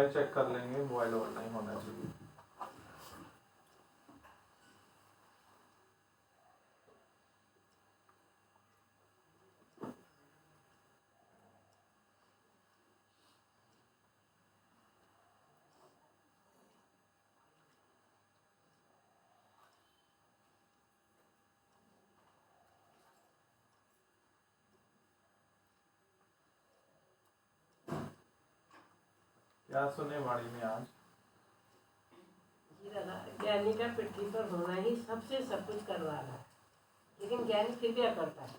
Mobile check कर लेंगे, mobile on नहीं होना चाहिए। क्या सुने वाणी में आज? ज्ञानी का पृथ्वी पर होना ही सबसे सब कुछ करवा रहा है, लेकिन ज्ञानी फिर क्या करता है?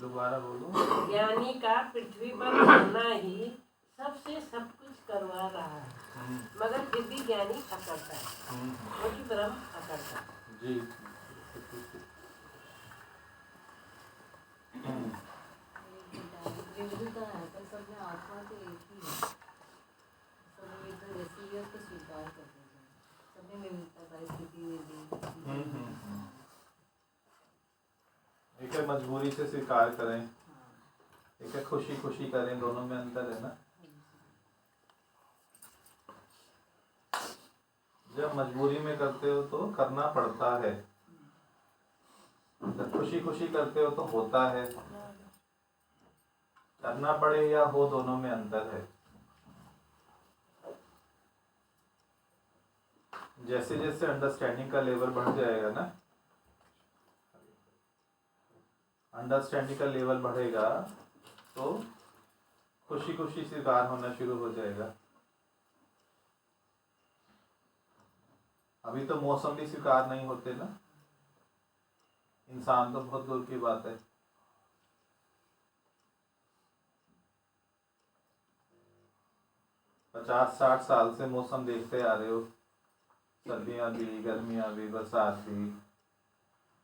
दोबारा बोलो। ज्ञानी का पृथ्वी पर होना ही सबसे सब कुछ करवा रहा है, मगर फिर भी ज्ञानी अकड़ता है, क्योंकि ब्रह्म अकड़ता है। जी। सब में आत्मा तो एक ही है, सब में तो वैसी को स्वीकार करते हैं, सब में विविधता का स्थिति में भी एक है मजबूरी से स्वीकार करें, एक है खुशी खुशी करें, दोनों में अंतर है ना। जब मजबूरी में करते हो तो करना पड़ता है, जब खुशी खुशी करते हो तो होता है। करना पड़े या हो, दोनों में अंतर है। जैसे जैसे अंडरस्टैंडिंग का लेवल बढ़ जाएगा ना, अंडरस्टैंडिंग का लेवल बढ़ेगा तो खुशी खुशी स्वीकार होना शुरू हो जाएगा। अभी तो मौसम भी स्वीकार नहीं होते ना, इंसान तो बहुत दूर की बात है। पचास 60 साल से मौसम देखते आ रहे हो, सर्दियाँ भी, गर्मियाँ भी, बरसात भी,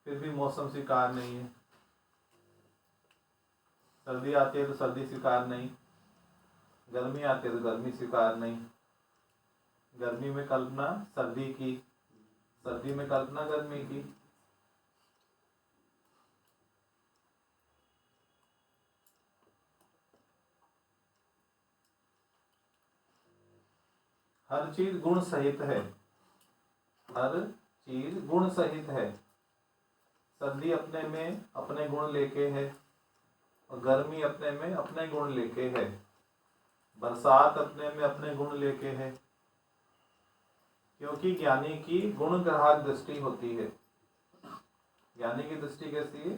फिर भी मौसम स्वीकार नहीं है। सर्दी आती है तो सर्दी स्वीकार नहीं, गर्मी आती है तो गर्मी स्वीकार नहीं। गर्मी में कल्पना सर्दी की, सर्दी में कल्पना गर्मी की। हर चीज गुण सहित है, हर चीज गुण सहित है। सर्दी अपने में अपने गुण लेके है, और गर्मी अपने में अपने गुण लेके है, बरसात अपने में अपने गुण लेके है। क्योंकि ज्ञानी की गुण ग्राहक दृष्टि होती है। ज्ञानी की दृष्टि कैसी है?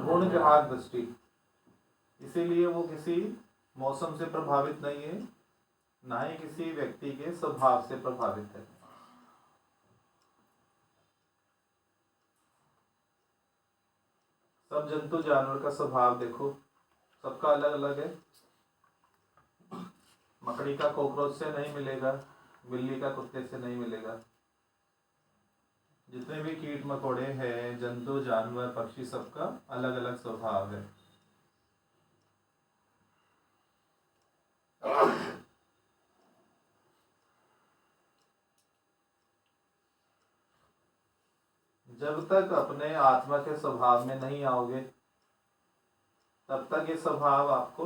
गुण ग्राहक दृष्टि। इसीलिए वो किसी मौसम से प्रभावित नहीं है, ना ही किसी व्यक्ति के स्वभाव से प्रभावित है। सब जंतु जानवर का स्वभाव देखो, सबका अलग अलग है। मकड़ी का कॉकरोच से नहीं मिलेगा, बिल्ली का कुत्ते से नहीं मिलेगा। जितने भी कीट मकोड़े हैं, जंतु जानवर पक्षी, सबका अलग अलग स्वभाव है। जब तक अपने आत्मा के स्वभाव में नहीं आओगे, तब तक ये स्वभाव आपको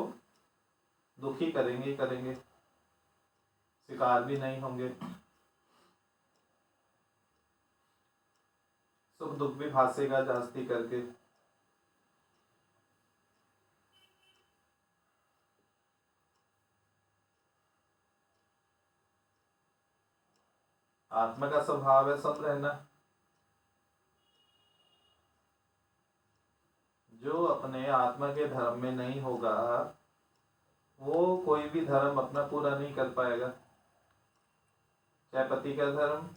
दुखी करेंगे ही करेंगे, स्वीकार भी नहीं होंगे। सुख दुख भी भासेगा जास्ती करके। आत्मा का स्वभाव है सम रहना। जो अपने आत्मा के धर्म में नहीं होगा, वो कोई भी धर्म अपना पूरा नहीं कर पाएगा। चाहे पति का धर्म,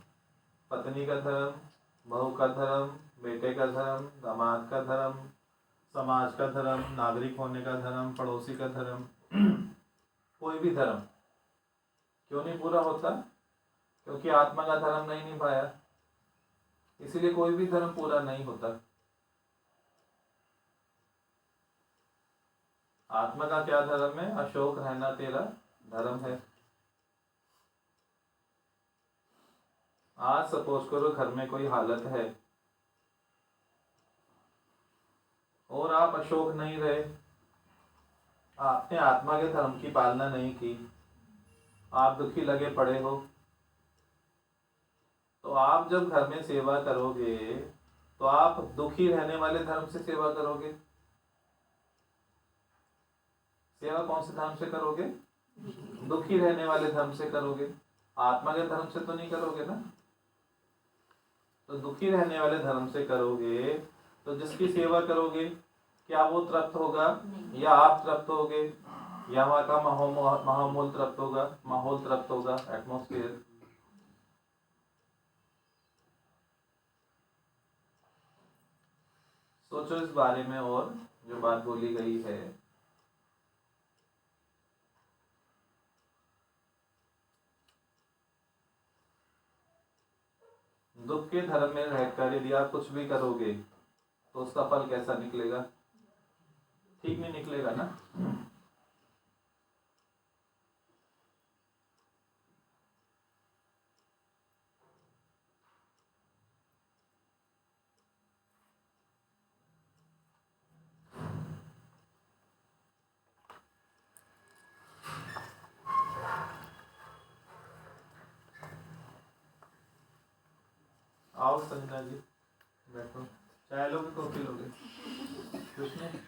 पत्नी का धर्म, बहू का धर्म, बेटे का धर्म, दामाद का धर्म, समाज का धर्म, नागरिक होने का धर्म, पड़ोसी का धर्म, कोई भी धर्म क्यों नहीं पूरा होता? क्योंकि आत्मा का धर्म नहीं निभाया, इसीलिए कोई भी धर्म पूरा नहीं होता। आत्मा का क्या धर्म है? अशोक रहना तेरा धर्म है। आज सपोज करो घर में कोई हालत है और आप अशोक नहीं रहे, आपने आत्मा के धर्म की पालना नहीं की, आप दुखी लगे पड़े हो, तो आप जब घर में सेवा करोगे तो आप दुखी रहने वाले धर्म से सेवा करोगे। सेवा कौन से धर्म से करोगे? दुखी रहने वाले धर्म से करोगे, आत्मा के धर्म से तो नहीं करोगे ना। तो दुखी रहने वाले धर्म से करोगे तो जिसकी सेवा करोगे क्या वो तृप्त होगा या आप तृप्त होगे या वहाँ का माहौल तृप्त होगा, माहौल तृप्त होगा, एटमॉस्फेयर। सोचो इस बारे में और जो बात बोली गई है। दुख के धर्म में रहकर यदि आप कुछ भी करोगे तो उसका फल कैसा निकलेगा? ठीक नहीं निकलेगा ना। आओ संजना जी बैठो, चाय लोगे कॉफी लोगे? कुछ नहीं।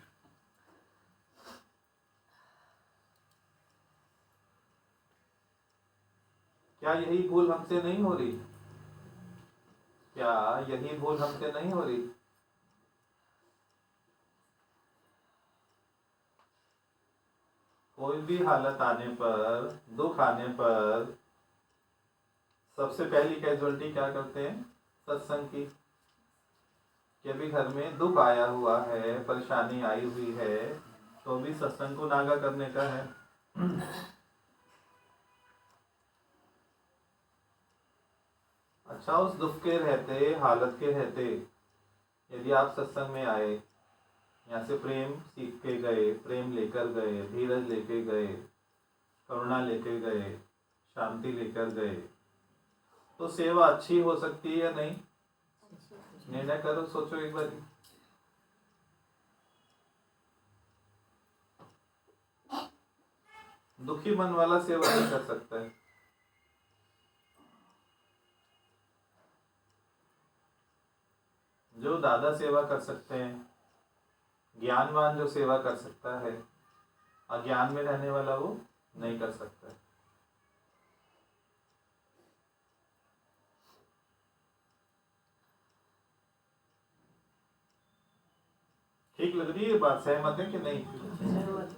क्या यही भूल हमसे नहीं हो रही? क्या यही भूल हमसे नहीं हो रही? कोई भी हालत आने पर, दुख आने पर सबसे पहली कैजुअलिटी क्या करते हैं? सत्संग की। कि अभी घर में दुख आया हुआ है, परेशानी आई हुई है, तो भी सत्संग को नागा करने का है। अच्छा, उस दुख के रहते, हालत के रहते यदि आप सत्संग में आए, यहाँ से प्रेम सीख के गए, प्रेम लेकर गए, धीरज लेके गए, करुणा लेके गए, शांति लेकर गए, तो सेवा अच्छी हो सकती है या नहीं? निर्णय करो, सोचो एक बार। दुखी मन वाला सेवा नहीं कर सकता है। जो दादा सेवा कर सकते हैं, ज्ञानवान जो सेवा कर सकता है, अज्ञान में रहने वाला वो नहीं कर सकता है। ठीक लग रही है बात? सहमत है कि नहीं? सहमत।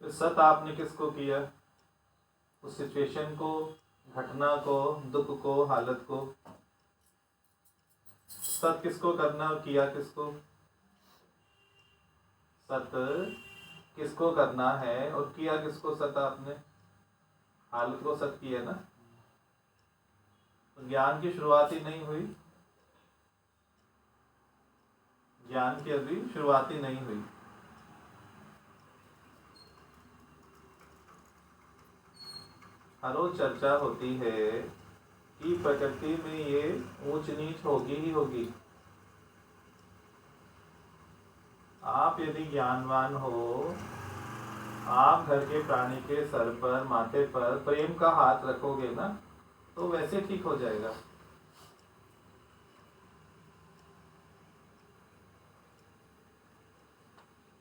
तो सत आपने किसको किया? उस सिचुएशन को, घटना को, दुख को, हालत को सत किसको करना और किया किसको? सत किसको करना है और किया किसको? सत आपने हालत को सत किया ना। तो ज्ञान की शुरुआत ही नहीं हुई, ज्ञान की अभी शुरुआत ही नहीं हुई। हर रोज चर्चा होती है कि प्रकृति में ये ऊंच नीच होगी ही होगी। आप यदि ज्ञानवान हो, आप घर के प्राणी के सर पर, माथे पर प्रेम का हाथ रखोगे ना, तो वैसे ठीक हो जाएगा।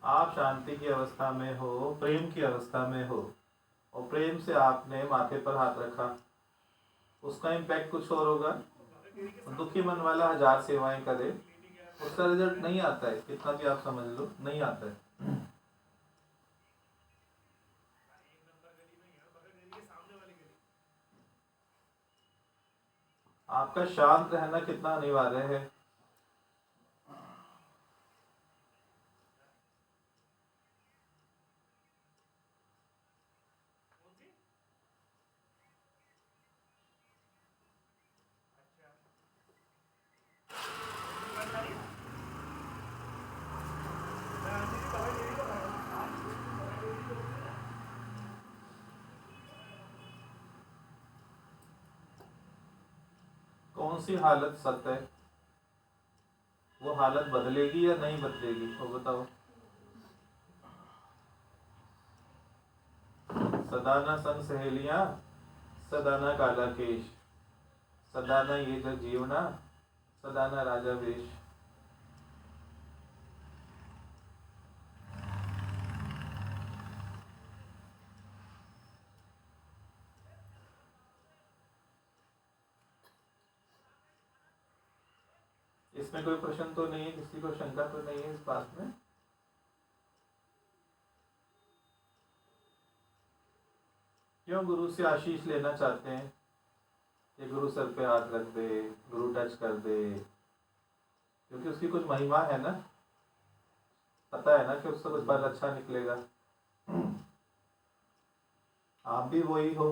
आप शांति की अवस्था में हो, प्रेम की अवस्था में हो, और प्रेम से आपने माथे पर हाथ रखा, उसका इम्पैक्ट कुछ और होगा। दुखी मन वाला 1000 सेवाएं करे, उसका रिजल्ट नहीं आता है, कितना भी आप समझ लो, नहीं आता है। आपका शांत रहना कितना अनिवार्य है। कौन सी हालत सत्य है? वो हालत बदलेगी या नहीं बदलेगी, वो बताओ। सदाना संग सहेलियां, सदाना काला केश, सदाना ये जो जीवना, सदाना राजा वेश। इसमें कोई प्रश्न तो नहीं है, किसी को शंका तो नहीं है इस बात में? क्यों गुरु से आशीष लेना चाहते हैं कि गुरु सर पे हाथ रख दे, गुरु टच कर दे? क्योंकि उसकी कुछ महिमा है ना, पता है ना कि उससे कुछ फल अच्छा निकलेगा। आप भी वही हो,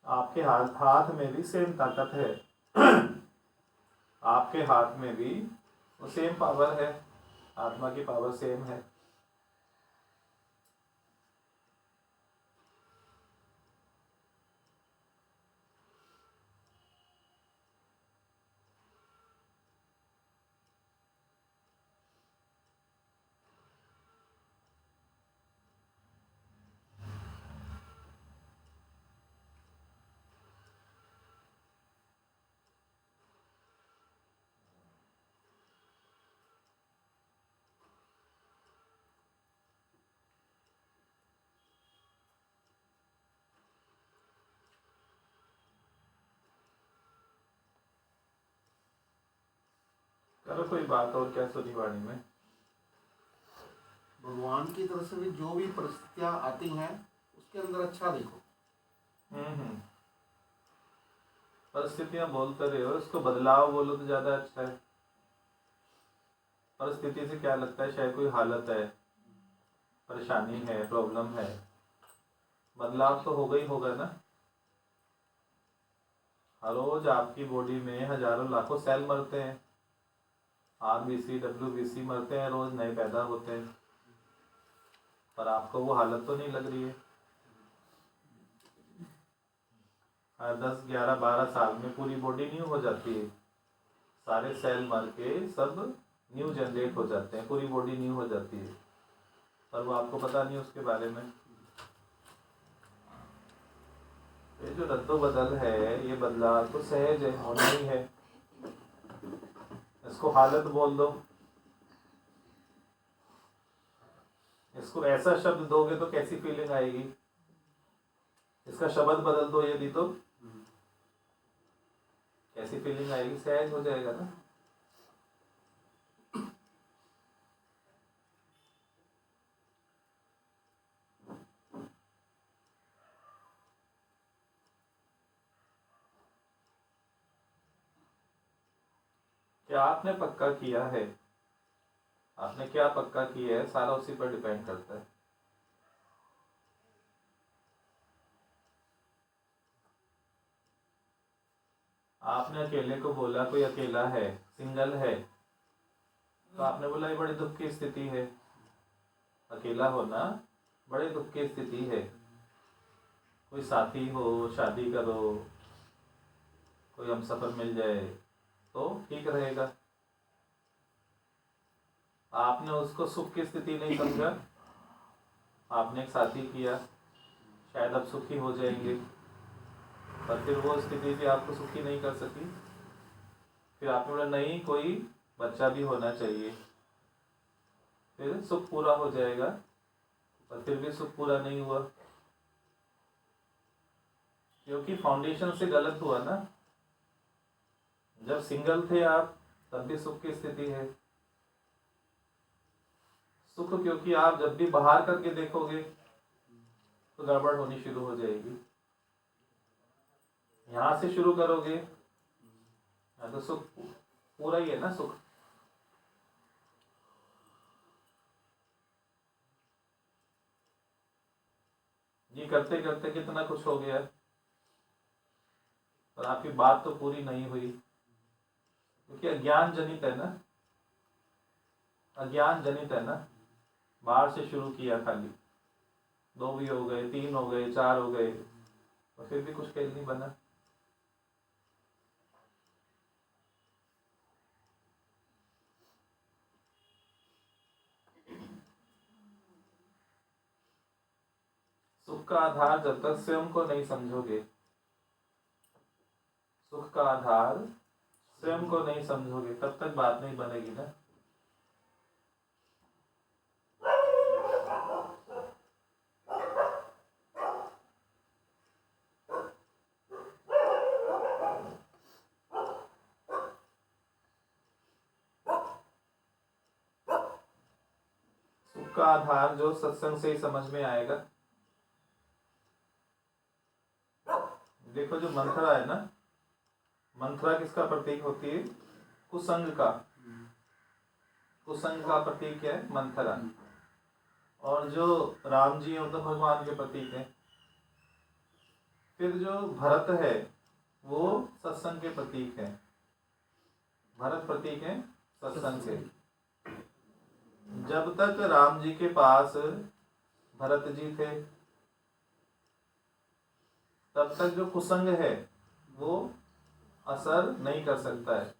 आपके हाथ में भी सेम ताकत है। आपके हाथ में भी वो सेम पावर है, आत्मा की पावर सेम है। चलो कोई बात और क्या सुनी वाणी में? भगवान की तरफ से भी जो भी परिस्थितियां आती हैं उसके अंदर अच्छा देखो। परिस्थितियां बोलते रहे हो, इसको बदलाव बोलो तो ज्यादा अच्छा है। परिस्थिति से क्या लगता है, शायद कोई हालत है, परेशानी है, प्रॉब्लम है। बदलाव तो होगा ही होगा ना। हर रोज आपकी बॉडी में हजारों लाखों सेल मरते हैं, RBC WBC मरते हैं, रोज नए पैदा होते हैं, पर आपको वो हालत तो नहीं लग रही है। हर 10 11 12 साल में पूरी बॉडी न्यू हो जाती है, सारे सेल मर के सब न्यू जनरेट हो जाते हैं, पूरी बॉडी न्यू हो जाती है, पर वो आपको पता नहीं उसके बारे में। ये जो रद्दो बदल है, ये बदलाव तो सहज है, होना ही है। इसको हालत बोल दो, इसको ऐसा शब्द दोगे तो कैसी फीलिंग आएगी? इसका शब्द बदल दो यदि, तो कैसी फीलिंग आएगी? सहज हो जाएगा ना। क्या आपने पक्का किया है, आपने क्या पक्का किया है, सारा उसी पर डिपेंड करता है। आपने अकेले को बोला, कोई अकेला है, सिंगल है, तो आपने बोला ये बड़ी दुख की स्थिति है। अकेला होना बड़े दुख की स्थिति है। कोई साथी हो, शादी करो, कोई हमसफर मिल जाए तो ठीक रहेगा। आपने उसको सुख की स्थिति नहीं समझा, आपने एक साथी किया, शायद आप सुखी हो जाएंगे, पर फिर वो स्थिति भी आपको सुखी नहीं कर सकी। फिर आपने बोला नहीं, कोई बच्चा भी होना चाहिए, फिर सुख पूरा हो जाएगा, पर फिर भी सुख पूरा नहीं हुआ, क्योंकि फाउंडेशन से गलत हुआ ना। जब सिंगल थे आप तब भी सुख की स्थिति है। सुख क्योंकि आप जब भी बाहर करके देखोगे तो गड़बड़ होनी शुरू हो जाएगी। यहां से शुरू करोगे तो सुख पूरा ही है ना। सुख ये करते करते कितना कुछ हो गया, पर आपकी बात तो पूरी नहीं हुई, क्योंकि अज्ञान जनित है ना। अज्ञान जनित है ना। बाहर से शुरू किया, खाली 2 भी हो गए, 3 हो गए, 4 हो गए, और फिर भी कुछ खेल नहीं बना। सुख का आधार जब तक स्वयं को नहीं समझोगे, सुख का आधार स्वयं को नहीं समझोगे, तब तक बात नहीं बनेगी ना। सुख का आधार जो सत्संग से ही समझ में आएगा। देखो जो मंथरा है ना, मंथरा किसका प्रतीक होती है? कुसंग का। कुसंग का प्रतीक है मंथरा। और जो राम जी हैं तो भगवान के प्रतीक हैं। फिर जो भरत है वो सत्संग के प्रतीक है। भरत प्रतीक है सत्संग के। जब तक राम जी के पास भरत जी थे तब तक जो कुसंग है वो असर नहीं कर सकता है।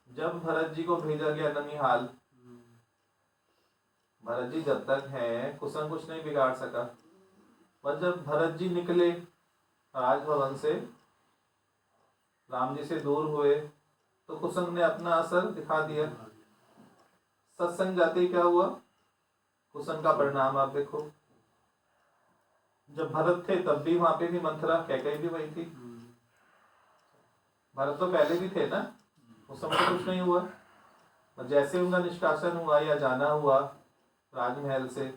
जब भरत जी को भेजा गया ननिहाल, भरत जी जब तक हैं कुसंग कुछ नहीं बिगाड़ सका। पर जब भरत जी निकले राजभवन से, राम जी से दूर हुए, तो कुसंग ने अपना असर दिखा दिया। सत्संग जाते ही क्या हुआ? कुसंग का परिणाम आप देखो। जब भरत थे तब भी वहां पे भी मंथरा, कैकेयी भी वही थी। भरत तो पहले भी थे ना, उस समय तो कुछ नहीं हुआ। और जैसे उनका निष्कासन हुआ या जाना हुआ राजमहल से,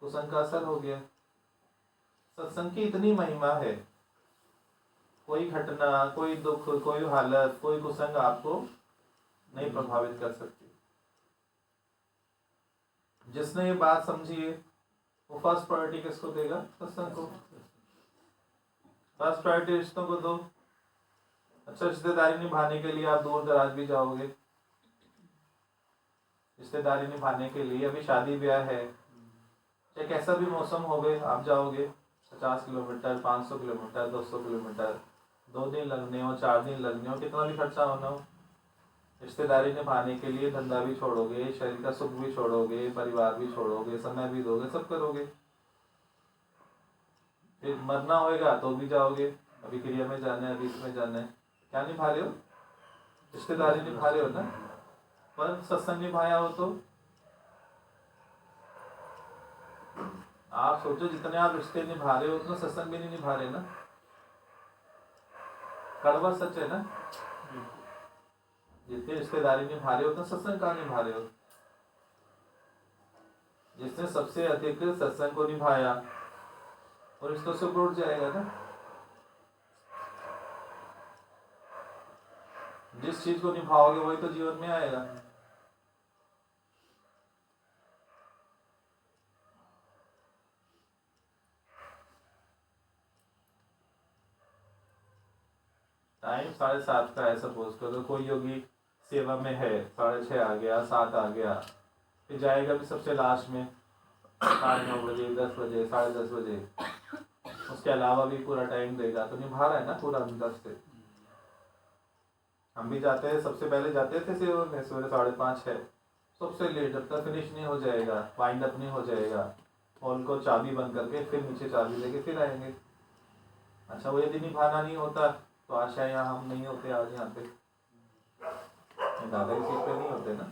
कुसंग का असर हो गया। सत्संग की इतनी महिमा है, कोई घटना, कोई दुख, कोई हालत, कोई कुसंग आपको नहीं प्रभावित कर सकती। जिसने ये बात समझी है वो फर्स्ट प्रायोरिटी किसको देगा? सत्संग को। फर्स्ट प्रायोरिटी रिश्तों को दो। अच्छा, रिश्तेदारी निभाने के लिए आप दूर दराज भी जाओगे। रिश्तेदारी निभाने के लिए अभी शादी ब्याह है, चाहे कैसा भी मौसम हो गए, आप जाओगे 50 किलोमीटर, 500 किलोमीटर, 200 किलोमीटर, 2 दिन लगने हो, 4 दिन लगने हो, कितना भी खर्चा होना हो, रिश्तेदारी निभाने के लिए धंधा भी छोड़ोगे, शरीर का सुख भी छोड़ोगे, परिवार भी छोड़ोगे, समय भी दोगे, सब करोगे। फिर मरना होएगा तो भी जाओगे, अभी क्रिया में जाना है, अभी इसमें जाना है। क्या निभा रहे हो? रिश्तेदारी निभा रहे हो ना। पर सत्संग निभाया हो तो आप सोचो, जितने आप रिश्ते निभा रहे हो उतना सत्संग भी नहीं निभा रहे ना। कड़वा सच है ना। जितने रिश्तेदारी निभा रहे हो उतना सत्संग कहाँ निभा रहे हो? जिसने सबसे अधिक सत्संग को निभाया और रिश्तों से ऊपर उठ जाएगा ना। जिस चीज को निभाओगे वही तो जीवन में आएगा। टाइम 7:30 का है, सपोज करो कोई योगी सेवा में है, 6:30 आ गया, 7 आ गया, फिर जाएगा भी सबसे लास्ट में 9:30 बजे, 10 बजे, 10:30 बजे। उसके अलावा भी पूरा टाइम देगा तो निभा रहा है ना पूरा 10 से। हम भी जाते हैं, सबसे पहले जाते थे सेवा में सवेरे 5:30 6, सबसे लेट, जब तक फिनिश नहीं हो जाएगा, वाइंड अप नहीं हो जाएगा, और उनको चाबी बंद करके फिर नीचे चाबी लेके फिर आएंगे। अच्छा, वो यदि निभाना नहीं होता तो आशा यहाँ हम नहीं होते आज यहाँ पे, दादा की सीट पे नहीं होते ना।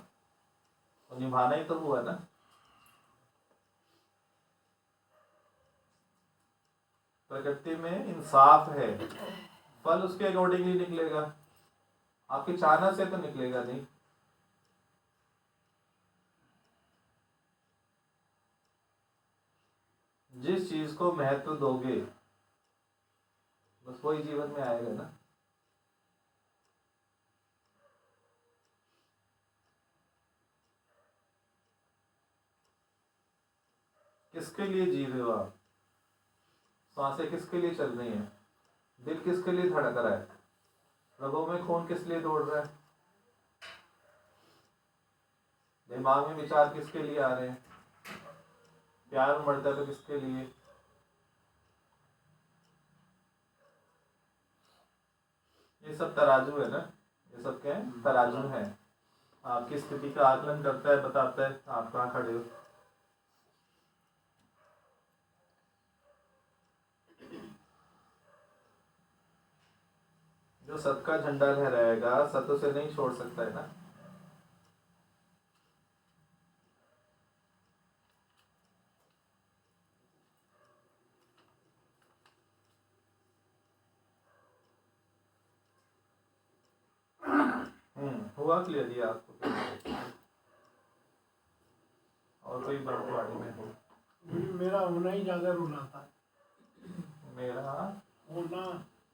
तो निभाना ही तो हुआ ना। प्रकृति में इंसाफ है, फल उसके अकॉर्डिंगली निकलेगा, आपकी चाहना से तो निकलेगा नहीं। जिस चीज को महत्व दोगे बस वही जीवन में आएगा ना। किसके लिए जी रहे हो आप? सांसें किसके लिए चल रही हैं? दिल किसके लिए धड़क रहा है? रगों में खून किस लिए दौड़ रहा है? दिमाग में विचार किसके लिए आ रहे हैं? प्यार उमड़ता है तो किसके लिए? ये सब तराजू है ना, ये सब क्या है, तराजू है। आपकी स्थिति का आकलन करता है, बताता है आप कहाँ खड़े हो। जो सत का झंडा लहराएगा सत उसे नहीं छोड़ सकता है ना। हुआ क्लियर ये आपको? और कोई ब्रह्मवाणी में हो? मेरा होना ही ज्यादा रुलाता है, मेरा होना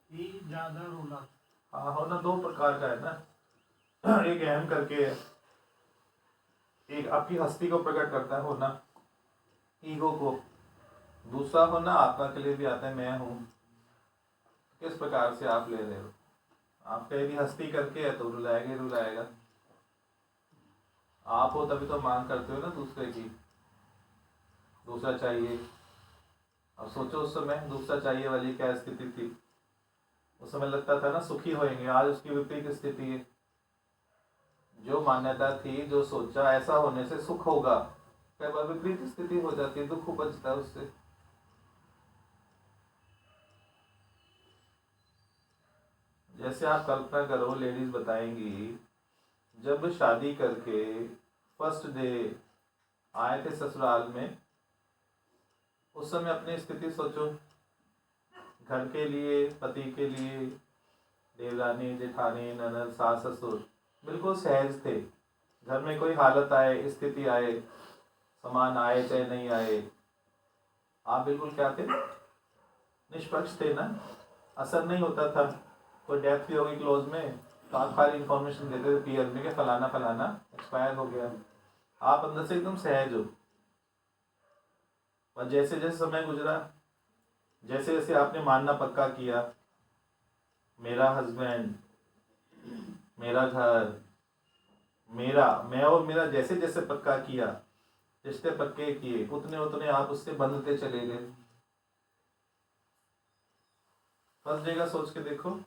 ही ज्यादा रुलाता हाँ होना दो प्रकार का है ना। एक अहम करके है, एक आपकी हस्ती को प्रकट करता है होना, ईगो को। दूसरा होना आत्मा के लिए भी आता है, मैं हूँ। किस प्रकार से आप ले रहे हो? आपका यदि हस्ती करके है तो रुलाएगा ही रुलाएगा। आप हो तभी तो मांग करते हो ना दूसरे की, दूसरा चाहिए। अब सोचो उस समय दूसरा चाहिए वाली क्या स्थिति थी। उस समय लगता था ना सुखी होएंगे, आज उसकी विपरीत स्थिति है। जो मान्यता थी, जो सोचा ऐसा होने से सुख होगा, कई बार विपरीत स्थिति हो जाती है, दुख उपजता है उससे। जैसे आप कल्पना करो, लेडीज बताएंगी जब शादी करके फर्स्ट डे आए थे ससुराल में, उस समय अपनी स्थिति सोचो। घर के लिए, पति के लिए, देवरानी जेठानी ननद सास ससुर बिल्कुल सहज थे। घर में कोई हालत आए, स्थिति आए, सामान आए चाहे नहीं आए, आप बिल्कुल क्या थे, निष्पक्ष थे ना। असर नहीं होता था। कोई डेथ भी होगी क्लोज में तो आप खाली इन्फॉर्मेशन देते थे पीयर में कि फलाना फलाना एक्सपायर हो गया। आप अंदर से एकदम सहज हो। और जैसे जैसे समय गुजरा, जैसे जैसे आपने मानना पक्का किया, मेरा हस्बैंड, मेरा घर, मेरा, मैं और मेरा, जैसे जैसे पक्का किया, रिश्ते पक्के किए, उतने उतने आप उससे बंधते चले गए। फर्स्ट डे का सोच के देखो,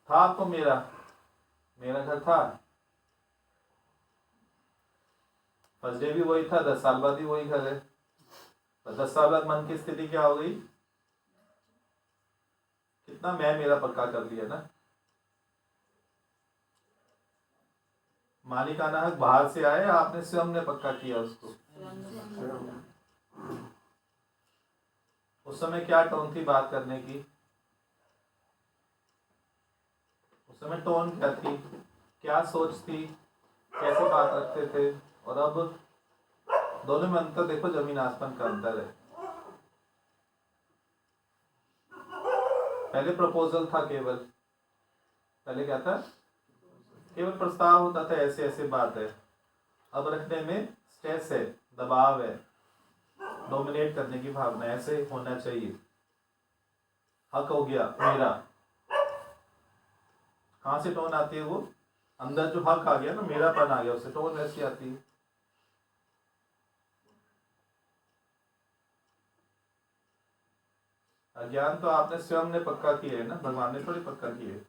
था आपको मेरा घर था, फर्स्ट डे भी वही था, 10 साल बाद भी वही घर है। तो 10 साल बाद मन की स्थिति क्या हो गई? कितना मैं मेरा पक्का कर लिया ना। मालिकाना हक बाहर से आए, आपने स्वयं ने पक्का किया उसको। उस समय क्या टोन थी बात करने की? उस समय टोन क्या थी, क्या सोच थी, कैसे बात रखते थे? और अब दोनों में अंतर देखो, जमीन आसमान का अंतर है। पहले प्रपोजल था केवल, पहले क्या था, केवल प्रस्ताव होता था, ऐसे ऐसे बात है। अब रखने में स्ट्रेस है, दबाव है, डोमिनेट करने की भावना, ऐसे होना चाहिए, हक हो गया मेरा। कहाँ से टोन आती है? वो अंदर जो हक आ गया ना, मेरापन आ गया, उससे टोन वैसी आती है। अज्ञान तो आपने स्वयं ने पक्का किया है ना, भगवान ने थोड़ी पक्का किया है।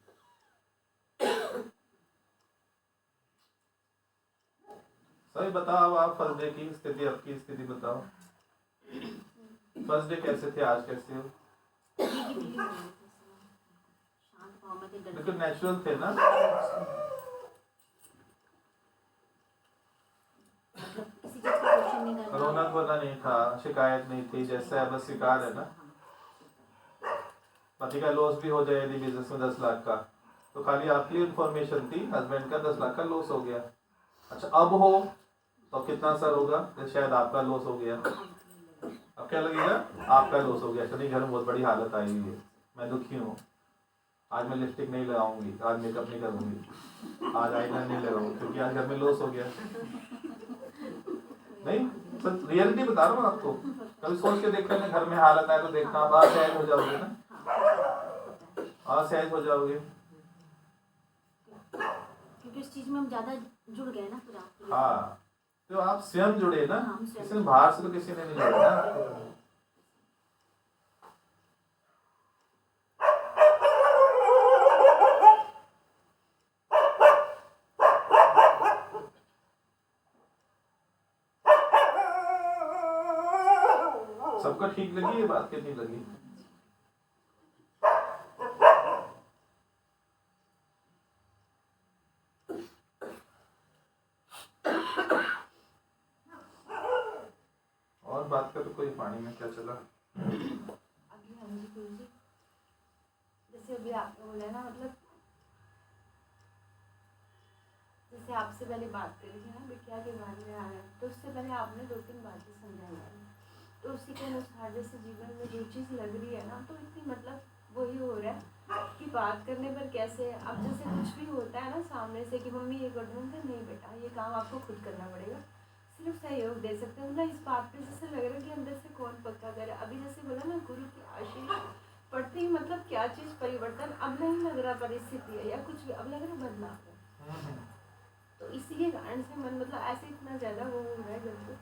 सही बताओ, आप फर्स्ट डे की स्थिति, आपकी स्थिति बताओ। फर्स्ट डे कैसे थे, आज कैसे हो? बिल्कुल नेचुरल थे ना। रोना धोना नहीं था, शिकायत नहीं थी, जैसे अब स्वीकार है ना। पति का लॉस भी हो जाए यदि बिजनेस में 10 लाख का, तो खाली आपकी इंफॉर्मेशन थी, हस्बैंड का 10 लाख का लॉस हो गया। अच्छा अब हो तो कितना असर होगा? तो शायद आपका लॉस हो गया, अब क्या लगेगा? आपका लॉस हो गया। नहीं, घर में बहुत बड़ी हालत आई हुई है, मैं दुखी हूँ, आज मैं लिपस्टिक नहीं लगाऊंगी, आज मेकअप नहीं करूंगी, आज आईलाइनर नहीं लगाऊंगी, क्योंकि आज घर में लॉस हो गया। नहीं, सच रियलिटी बता रहा हूँ आपको। कभी सोच के देखते हैं घर में हालत आए तो देखना, आप असहज हो जाओगे ना, असहज हो जाओगे। क्योंकि इस चीज में हम ज्यादा जुड़ गए ना पूरा। हाँ, तो आप स्वयं जुड़े ना, हाँ, किसी ने बाहर से तो किसी ने नहीं जुड़ा ना। ठीक लगी ये बात कि नहीं लगी? और बात करो कोई, पानी में क्या चला? अभी हाँ जी गुरु जी, जैसे अभी आपने बोला ना, मतलब जैसे आपसे पहले बात करी थी ना बिटिया के बारे में आ रहा है, तो उससे पहले आपने 2-3 बातें समझाई हैं, तो उसी के अनुसार जैसे जीवन में जो चीज़ लग रही है ना, तो इतनी मतलब वही हो रहा है कि बात करने पर कैसे, अब जैसे कुछ भी होता है ना सामने से कि मम्मी ये कर दूँगी, नहीं बेटा ये काम आपको खुद करना पड़ेगा, सिर्फ सहयोग दे सकते हैं। मतलब इस बात पे जैसे लग रहा है कि अंदर से कौन पक्का करे। अभी जैसे बोला ना गुरु की आशीष पढ़ते ही मतलब क्या चीज़ परिवर्तन, अब नहीं लग रहा परिस्थिति है या कुछ भी, अब लग रहा बदलाव है। तो इसी के कारण से मन मतलब ऐसे इतना ज़्यादा वो हो रहा है घर पे,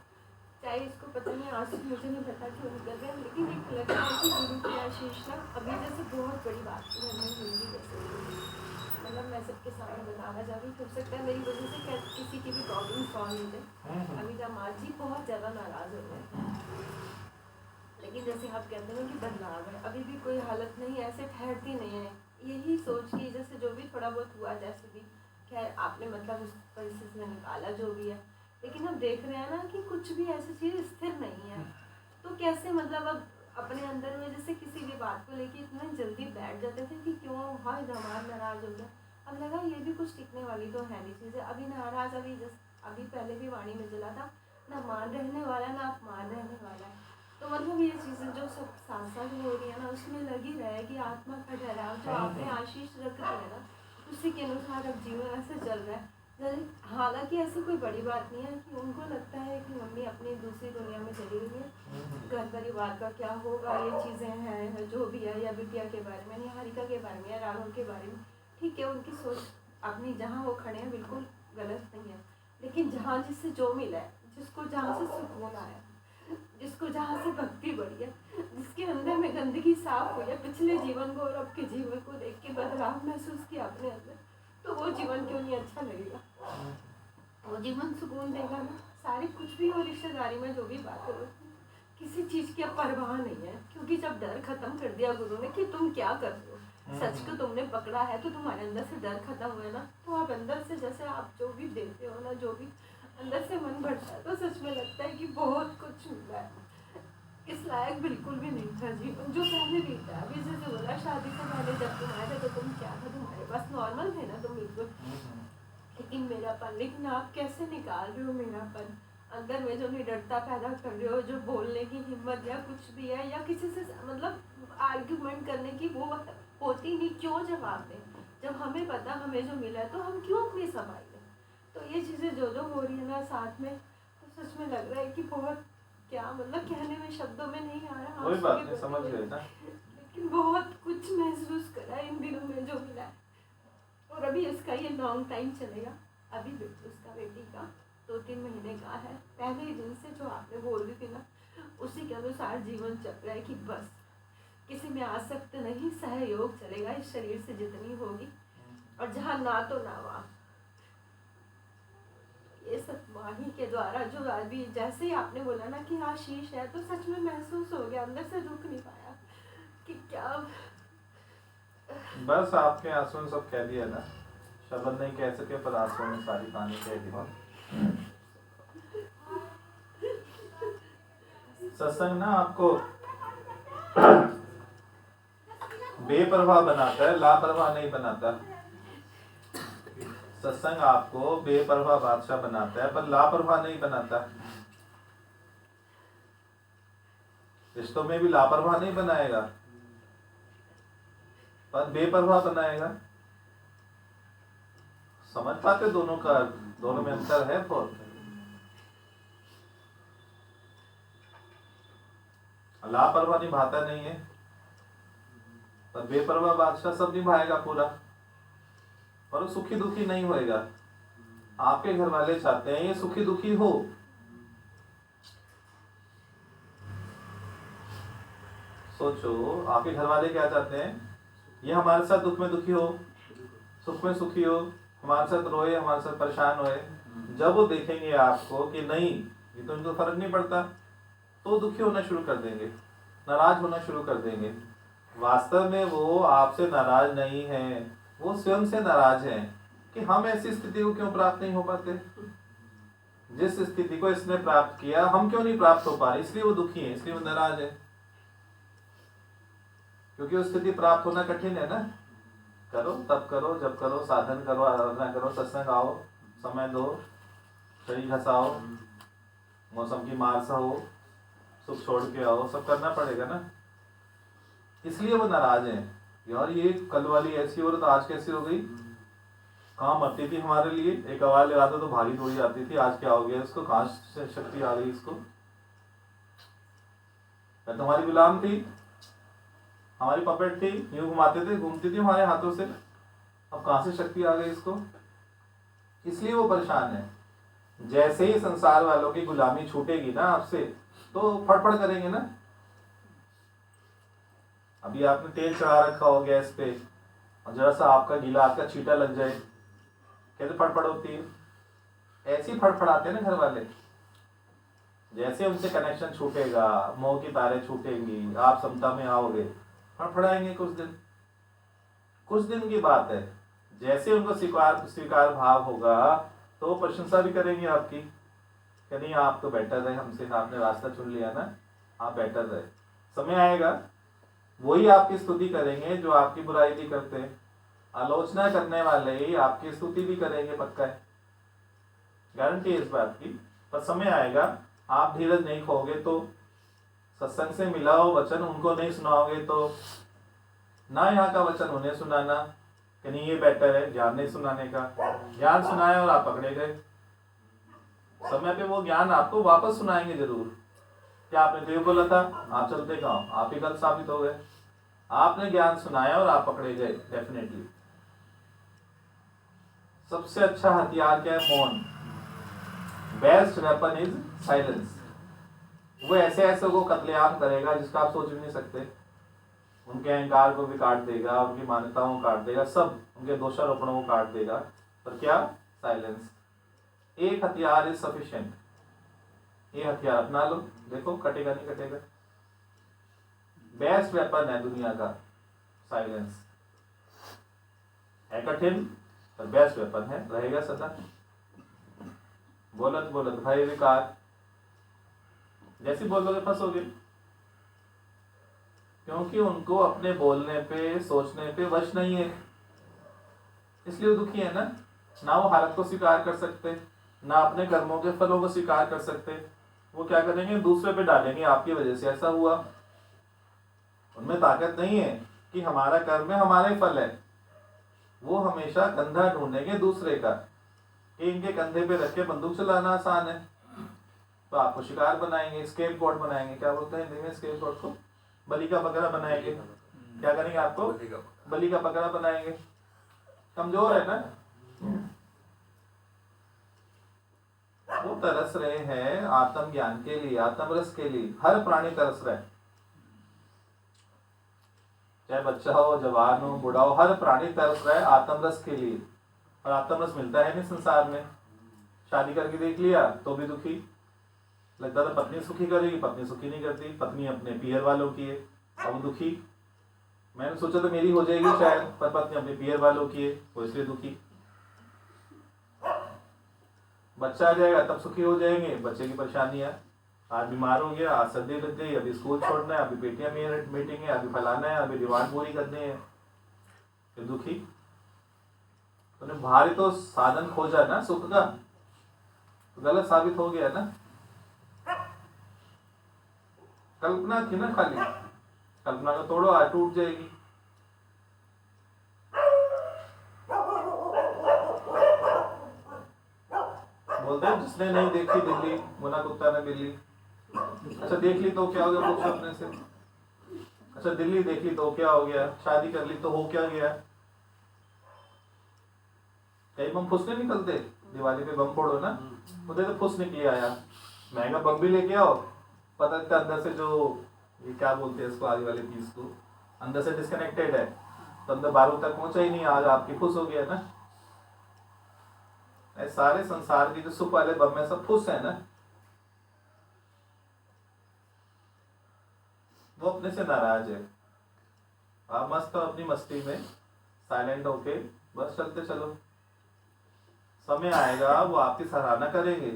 चाहे इसको पता नहीं आंसू मुझे नहीं पता क्यों निकल रहे हैं, लेकिन एक लग रहा है कि गुरु की आशीष ना अभी जैसे बहुत बड़ी बात घर में हुई है। जैसे मतलब मैं सबके सामने बताना चाह रही हूँ, हो सकता है मेरी वजह से किसी की भी प्रॉब्लम सॉल्व हो जाए। अभी दामाद जी बहुत ज़्यादा नाराज़ हो गए हैं, लेकिन जैसे आप कहते हो कि बदलाव है, अभी भी कोई हालत नहीं ऐसे ठहरती नहीं है, यही सोच की जैसे जो भी थोड़ा बहुत हुआ, जैसे भी खैर आपने मतलब उस परिस्थिति में निकाला जो भी है, लेकिन हम देख रहे हैं ना कि कुछ भी ऐसी चीज़ स्थिर नहीं है। तो कैसे मतलब अब अपने अंदर में जैसे किसी भी बात को लेके इतना जल्दी बैठ जाते थे कि क्यों भाई दामाद नाराज़ हो गया, अब लगा ये भी कुछ टिकने वाली तो है नहीं चीज़ें, अभी नाराज़ अभी पहले भी वाणी में चला था ना, मान रहने वाला ना अपमान रहने वाला है। तो मतलब ये चीज़ें जो सब साथ साथ हो रही है ना, उसमें लग ही रहा है कि आत्मा का ठहराव जो आपने आशीष रख दिया ना, उसी के अनुसार अब जीवन ऐसे चल रहा है। हालांकि ऐसी कोई बड़ी बात नहीं है कि उनको लगता है कि मम्मी अपनी दूसरी दुनिया में चली गई है, घर परिवार का क्या होगा, ये चीज़ें हैं जो भी है, या बिटिया के बारे में, निहारिका के बारे में, या राहुल के बारे में, ठीक है उनकी सोच अपनी जहाँ वो खड़े हैं बिल्कुल गलत नहीं है, लेकिन जहाँ जिससे जो मिला है, जिसको जहाँ से सुकून आया, जिसको जहाँ से भक्ति बढ़ी है, जिसके अंदर में गंदगी साफ हुई है, पिछले जीवन को और अब के जीवन को देख के बदलाव महसूस किया अपने अंदर, तो वो जीवन क्यों नहीं अच्छा लगेगा, वो जीवन सुकून देगा ना। सारी कुछ भी हो रिश्तेदारी में जो भी बात हो, किसी चीज़ की अब परवाह नहीं है, क्योंकि जब डर खत्म कर दिया गुरु ने कि तुम क्या कर रहे हो, सच को तुमने पकड़ा है, तो तुम्हारे अंदर से डर खत्म हुआ ना, तो आप अंदर से जैसे आप जो भी देते हो ना, जो भी अंदर से मन बढ़ता है, तो सच में लगता है कि बहुत कुछ मिला है, इस लायक बिल्कुल भी नहीं था जीवन जो पहले बीता। अभी जैसे बोला शादी से पहले जब तुम आए थे तो तुम क्या था, तुम्हारे पास नॉर्मल थे ना तुम बिल्कुल, लेकिन मेरापन, लेकिन आप कैसे निकाल रहे हो मेरापन, अंदर में जो निडरता पैदा कर रहे हो, जो बोलने की हिम्मत या कुछ भी है, या किसी से मतलब आर्ग्यूमेंट करने की वो होती नहीं, क्यों जवाब दें जब हमें पता हमें जो मिला है, तो हम क्यों अपनी सफाई दें। तो ये चीज़ें जो जो हो रही है ना साथ में, तो सच में लग रहा है कि बहुत क्या मतलब कहने में शब्दों में नहीं आ रहा, कोई बात नहीं, समझ गए ना, लेकिन बहुत कुछ महसूस करा इन दिनों में जो मिला है, और अभी इसका ये लॉन्ग टाइम चलेगा। अभी उसका बेटी का 2-3 महीने का है, पहले ही दिन से जो आपने बोल रही थी ना, उसी के अनुसार जीवन चल रहा है कि बस किसी में आसक्त नहीं, सहयोग चलेगा इस शरीर से जितनी होगी, और जहाँ ना तो ना वहाँ, ये सब वाणी के द्वारा जो अभी जैसे ही आपने बोला ना कि आशीष है, तो सच में महसूस हो गया, अंदर से रुक नहीं पाया कि क्या। बस आपके आंसू ने सब कह दिया ना, शब्द नहीं कह सके पर आंसू ने सारी कहानी कह दी। सत्संग ना आपको बेपरवाह बनाता है, लापरवाह नहीं बनाता। सत्संग आपको बेपरवाह बादशाह बनाता है, पर लापरवाह नहीं बनाता। रिश्तों में भी लापरवाह नहीं बनाएगा, पर बेपरवाह बनाएगा। समझ पाते दोनों का, दोनों में अंतर है बहुत। लापरवाह निभाता नहीं है, पर बेपरवाह बादशाह सब निभाएगा पूरा, पर वो सुखी दुखी नहीं होएगा। आपके घर वाले चाहते हैं ये सुखी दुखी हो, सोचो आपके घर वाले क्या चाहते हैं, ये हमारे साथ दुख में दुखी हो, सुख में सुखी हो, हमारे साथ रोए, हमारे साथ परेशान होए। जब वो देखेंगे आपको कि नहीं ये तो इनको फर्क नहीं पड़ता, तो दुखी होना शुरू कर देंगे। नाराज होना शुरू कर देंगे। वास्तव में वो आपसे नाराज नहीं है, वो स्वयं से नाराज हैं कि हम ऐसी स्थिति को क्यों प्राप्त नहीं हो पाते। जिस स्थिति को इसने प्राप्त किया हम क्यों नहीं प्राप्त हो पा रहे, इसलिए वो दुखी है, इसलिए वो नाराज है। क्योंकि वो स्थिति प्राप्त होना कठिन है ना। करो तब करो, जब करो, साधन करो, आराधना करो, सत्संग आओ, समय दो, शरीर घसाओ, मौसम की मार सहो, सुख छोड़ के आओ, सब करना पड़ेगा ना। इसलिए वो नाराज है। यार ये कल वाली ऐसी औरत आज कैसी हो गई, कहाँ मरती थी हमारे लिए, एक आवाज लगाता तो भागी दौड़ी आती थी, आज क्या हो गया इसको, कहाँ से शक्ति आ गई इसको। मैं तुम्हारी गुलाम थी, हमारी पपेट थी, यूं घुमाते थे, घूमती थी हमारे हाथों से, अब कहाँ से शक्ति आ गई इसको। इसलिए वो परेशान है। जैसे ही संसार वालों की गुलामी छूटेगी ना आपसे, तो फड़फड़ करेंगे ना। अभी आपने तेल चढ़ा रखा हो गैस पे और जरा सा आपका गीला हाथ का छींटा लग जाए, कैसे फड़फड़ होती है। ऐसी फड़फड़ाते हैं ना घर वाले। जैसे उनसे कनेक्शन छूटेगा, मोह की तारें छूटेंगी, आप समता में आओगे, फड़फड़ाएंगे कुछ दिन। कुछ दिन की बात है। जैसे उनको स्वीकार भाव होगा तो वो प्रशंसा भी करेंगे आपकी कि नहीं आप तो बेटर रहे हमसे, आपने रास्ता चुन लिया ना, आप बेटर रहे। समय आएगा वही आपकी स्तुति करेंगे जो आपकी बुराई भी करते हैं। आलोचना करने वाले ही आपकी स्तुति भी करेंगे, पक्का है, गारंटी है इस बात की। पर समय आएगा, आप धीरज नहीं खोगे तो, सत्संग से मिला हो वचन उनको नहीं सुनाओगे तो, ना यहाँ का वचन उन्हें सुनाना कि नहीं ये बेटर है, ज्ञान नहीं सुनाने का। ज्ञान सुनाया और आप पकड़े गए, समय पे वो ज्ञान आपको वापस सुनाएंगे जरूर। क्या आपने तो ये बोला था, आप चलते गाँव, आप ही गलत साबित हो गए। आपने ज्ञान सुनाया और आप पकड़े गए, डेफिनेटली। सबसे अच्छा हथियार क्या है? मौन। Best weapon is silence. वो ऐसे ऐसे को कत्लेआम करेगा जिसका आप सोच भी नहीं सकते। उनके अहंकार को भी काट देगा, उनकी मान्यताओं को काट देगा, सब उनके दोषारोपणों को काट देगा। पर क्या? साइलेंस। एक हथियार इज सफिशिएंट। ये हथियार अपना लो, देखो कटेगा नहीं कटेगा। बेस्ट वेपन है दुनिया का साइलेंस। है कठिन पर बेस्ट वेपन है, रहेगा सदा। बोलत बोलत भय विकार, जैसे बोलोगे फंसोगे। क्योंकि उनको अपने बोलने पे सोचने पे वश नहीं है, इसलिए वो दुखी है ना वो हालत को स्वीकार कर सकते, ना अपने कर्मों के फलों को स्वीकार कर सकते। वो क्या करेंगे? दूसरे पे डालेंगे, आपकी वजह से ऐसा हुआ। उनमें ताकत नहीं है कि हमारा कर्म है, हमारा ही फल है। वो हमेशा कंधा ढूंढेंगे दूसरे का कि इनके कंधे पे रख के बंदूक चलाना आसान है, तो आपको शिकार बनाएंगे, स्केप गोट बनाएंगे। क्या बोलते हैं हिंदी में स्केप गोट को? बलि का बकरा बनाएंगे। क्या करेंगे? आपको बलि का बकरा बनाएंगे। कमजोर है ना वो। तरस रहे हैं आत्म ज्ञान के लिए, आत्म रस के लिए। हर प्राणी तरस रहा है, चाहे बच्चा हो, जवान हो, बूढ़ा हो, हर प्राणी तरस रहा है आत्म रस के लिए। और आत्म रस मिलता है नहीं संसार में। शादी करके देख लिया तो भी दुखी लगता था, पत्नी सुखी करेगी, पत्नी सुखी नहीं करती। पत्नी अपने पियर वालों की है, अब दुखी। मैंने सोचा तो मेरी हो जाएगी शायद, पर पत्नी अपने पियर वालों की है, वो इसलिए दुखी। बच्चा आ जाएगा तब सुखी हो जाएंगे, बच्चे की परेशानियां। आज बीमार हो गया, आज सर्दी लग गई, अभी स्कूल छोड़ना है, अभी पेटियां मीटिंग है, अभी फलाना है, अभी डिमांड पूरी करनी है, फिर दुखी। तो भारी तो साधन खोजा ना सुख का, तो गलत साबित हो गया ना। कल्पना थी ना खाली, कल्पना को तोड़ो, आज टूट जाएगी। बोलते हैं जिसने नहीं देखी दिल्ली, मुना कुत्ता ने बिल्ली। अच्छा देख ली तो क्या हो गया? पूछो अपने से। अच्छा दिल्ली देख ली तो क्या हो गया? शादी कर ली तो हो क्या गया? कई बम फुस नहीं निकलते, दिवाली पे बम फोड़ो ना, मुझे तो फुस निकली आया। महंगा बम भी लेके आओ, पता लगता अंदर से जो ये क्या बोलते हैं इसको, आगे वाले पीस को अंदर से डिस्कनेक्टेड है, तो अंदर बारूद तक पहुंचा ही नहीं, आज आपकी फुस हो गया ना। सारे संसार के जो सुख वाले बम में सब फुस है ना। वो अपने से नाराज है। आप मस्त हो अपनी मस्ती में, साइलेंट होके बस चलते चलो। समय आएगा वो आपकी सराहना करेंगे,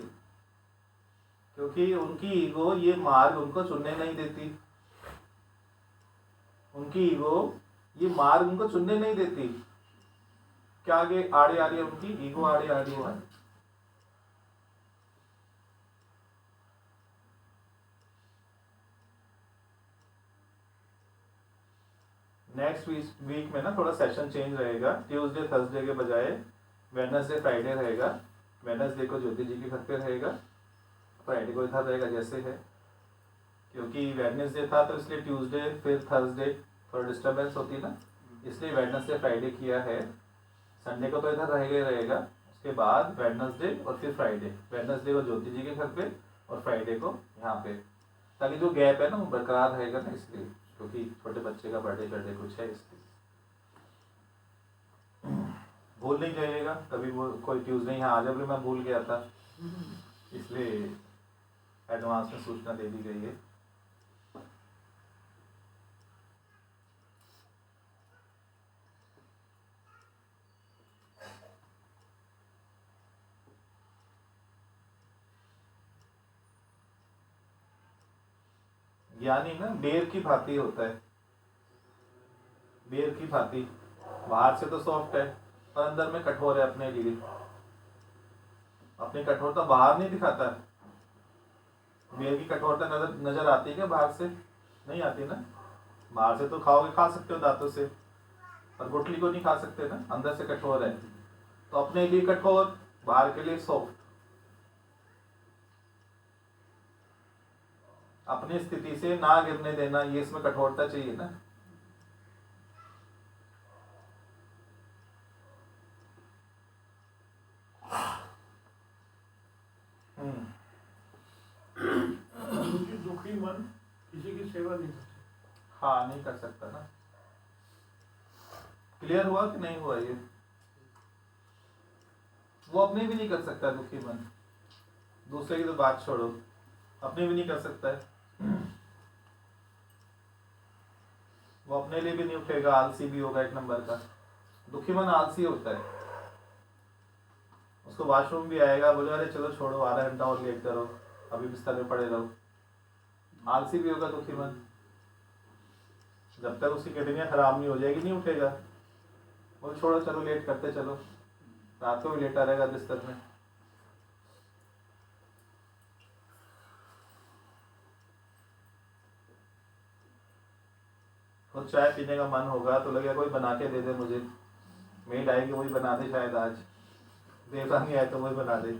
क्योंकि उनकी ईगो ये मार्ग उनको चुनने नहीं देती। उनकी ईगो ये मार्ग उनको चुनने नहीं देती। क्या आगे आड़े आ रही है, उनकी ईगो आड़े आ रही है। नेक्स्ट वीक में ना थोड़ा सेशन चेंज रहेगा। ट्यूसडे थर्सडे के बजाय वेडनेसडे फ्राइडे रहेगा। वेडनेसडे को ज्योति जी के घर पे रहेगा, फ्राइडे को इधर रहेगा जैसे है। क्योंकि वेडनेसडे था तो इसलिए ट्यूसडे फिर थर्सडे थोड़ा डिस्टर्बेंस होती ना, इसलिए वेडनेसडे फ्राइडे किया है। संडे को तो इधर रहेगा ही रहेगा, उसके बाद वेडनेसडे और फिर फ्राइडे। वेडनेसडे को ज्योति जी के घर पे और फ्राइडे को यहाँ पे, ताकि जो गैप है ना वो बरकरार रहेगा ना, इसलिए क्योंकि छोटे बच्चे का बर्थडे कुछ है इसलिए। भूल नहीं जाइएगा कभी, वो कोई ट्यूसडे यहाँ आ जाए बोले मैं भूल गया था, इसलिए एडवांस में सूचना दे दी गई है। ज्ञानी ना बेर की भांति होता है। बेर की भांति बाहर से तो सॉफ्ट है पर अंदर में कठोर है अपने लिए। अपनी कठोरता बाहर नहीं दिखाता है। बेर की कठोरता नजर आती है क्या बाहर से? नहीं आती ना। बाहर से तो खाओगे, खा सकते हो दांतों से, पर गुठली को नहीं खा सकते ना, अंदर से कठोर है। तो अपने लिए कठोर, बाहर के लिए सॉफ्ट। अपनी स्थिति से ना गिरने देना, ये इसमें कठोरता चाहिए ना। दुखी मन किसी की सेवा नहीं करता। हाँ, नहीं कर सकता ना। क्लियर हुआ कि नहीं हुआ? ये वो अपने भी नहीं कर सकता दुखी मन। दूसरे की तो बात छोड़ो, अपने भी नहीं कर सकता है। वो अपने लिए भी नहीं उठेगा, आलसी भी होगा एक नंबर का। दुखी मन आलसी होता है। उसको वॉशरूम भी आएगा, बोले अरे चलो छोड़ो, आधा घंटा और लेट करो, अभी बिस्तर में पड़े रहो। आलसी भी होगा दुखी मन। जब तक उसकी किडनियां खराब नहीं हो जाएगी नहीं उठेगा। बोले छोड़ो, चलो लेट करते चलो, रात को भी लेटा रहेगा बिस्तर में। तो चाय पीने का मन होगा तो लगेगा कोई बना के दे दे मुझे, मेड आएगी वही बना दे, शायद आज देवता नहीं आए तो वही बना दे।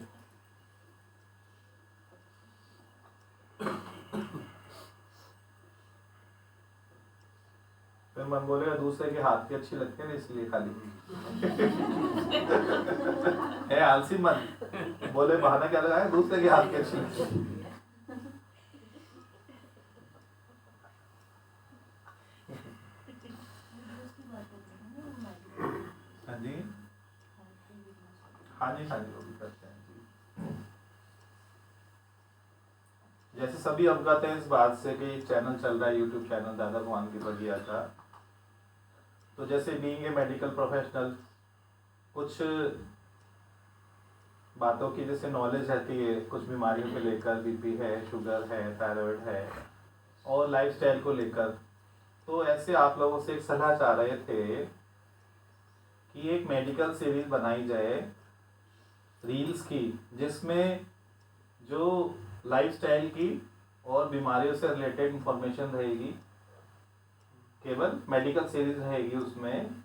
फिर मन बोलेगा दूसरे के हाथ की अच्छी लगती है ना, इसलिए खाली है आलसी मन। बोले बहाना क्या लगाया, दूसरे के हाथ की अच्छी लगती है। हाँ जी, हाँ जी, हाँ जी, वो भी करते हैं जी। जैसे सभी अवगत हैं इस बात से कि चैनल चल रहा है, यूट्यूब चैनल दादा भगवान की बढ़िया का। तो जैसे बीइंग ए मेडिकल प्रोफेशनल कुछ बातों की जैसे नॉलेज रहती है, कुछ बीमारियों को लेकर, बीपी है, शुगर है, थायराइड है, और लाइफस्टाइल को लेकर। तो ऐसे आप लोगों से एक सलाह चाह रहे थे कि एक मेडिकल सीरीज बनाई जाए रील्स की, जिसमें जो लाइफस्टाइल की और बीमारियों से रिलेटेड इंफॉर्मेशन रहेगी, केवल मेडिकल सीरीज रहेगी, उसमें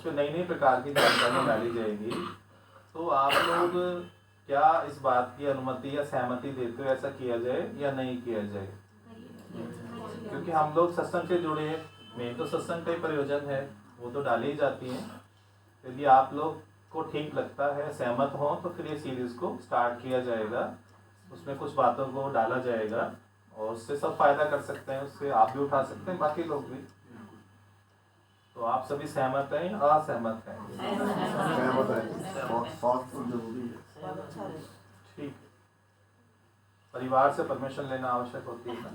नई नई प्रकार की जानकारी डाली जाएगी। तो आप लोग क्या इस बात की अनुमति या सहमति देते हो ऐसा किया जाए या नहीं किया जाए? क्योंकि हम लोग सत्संग से जुड़े हैं, मेन तो सत्संग का ही प्रयोजन है, वो तो डाली ही जाती हैं। यदि आप लोग को ठीक लगता है, सहमत हो, तो फिर ये सीरीज को स्टार्ट किया जाएगा। उसमें कुछ बातों को डाला जाएगा और उससे सब फायदा कर सकते हैं, उससे आप भी उठा सकते हैं, बाकी लोग भी। तो आप सभी सहमत हैं या असहमत हैं? सहमत है, बहुत जरूरी है। ठीक है। परिवार से परमिशन लेना आवश्यक होती है ना।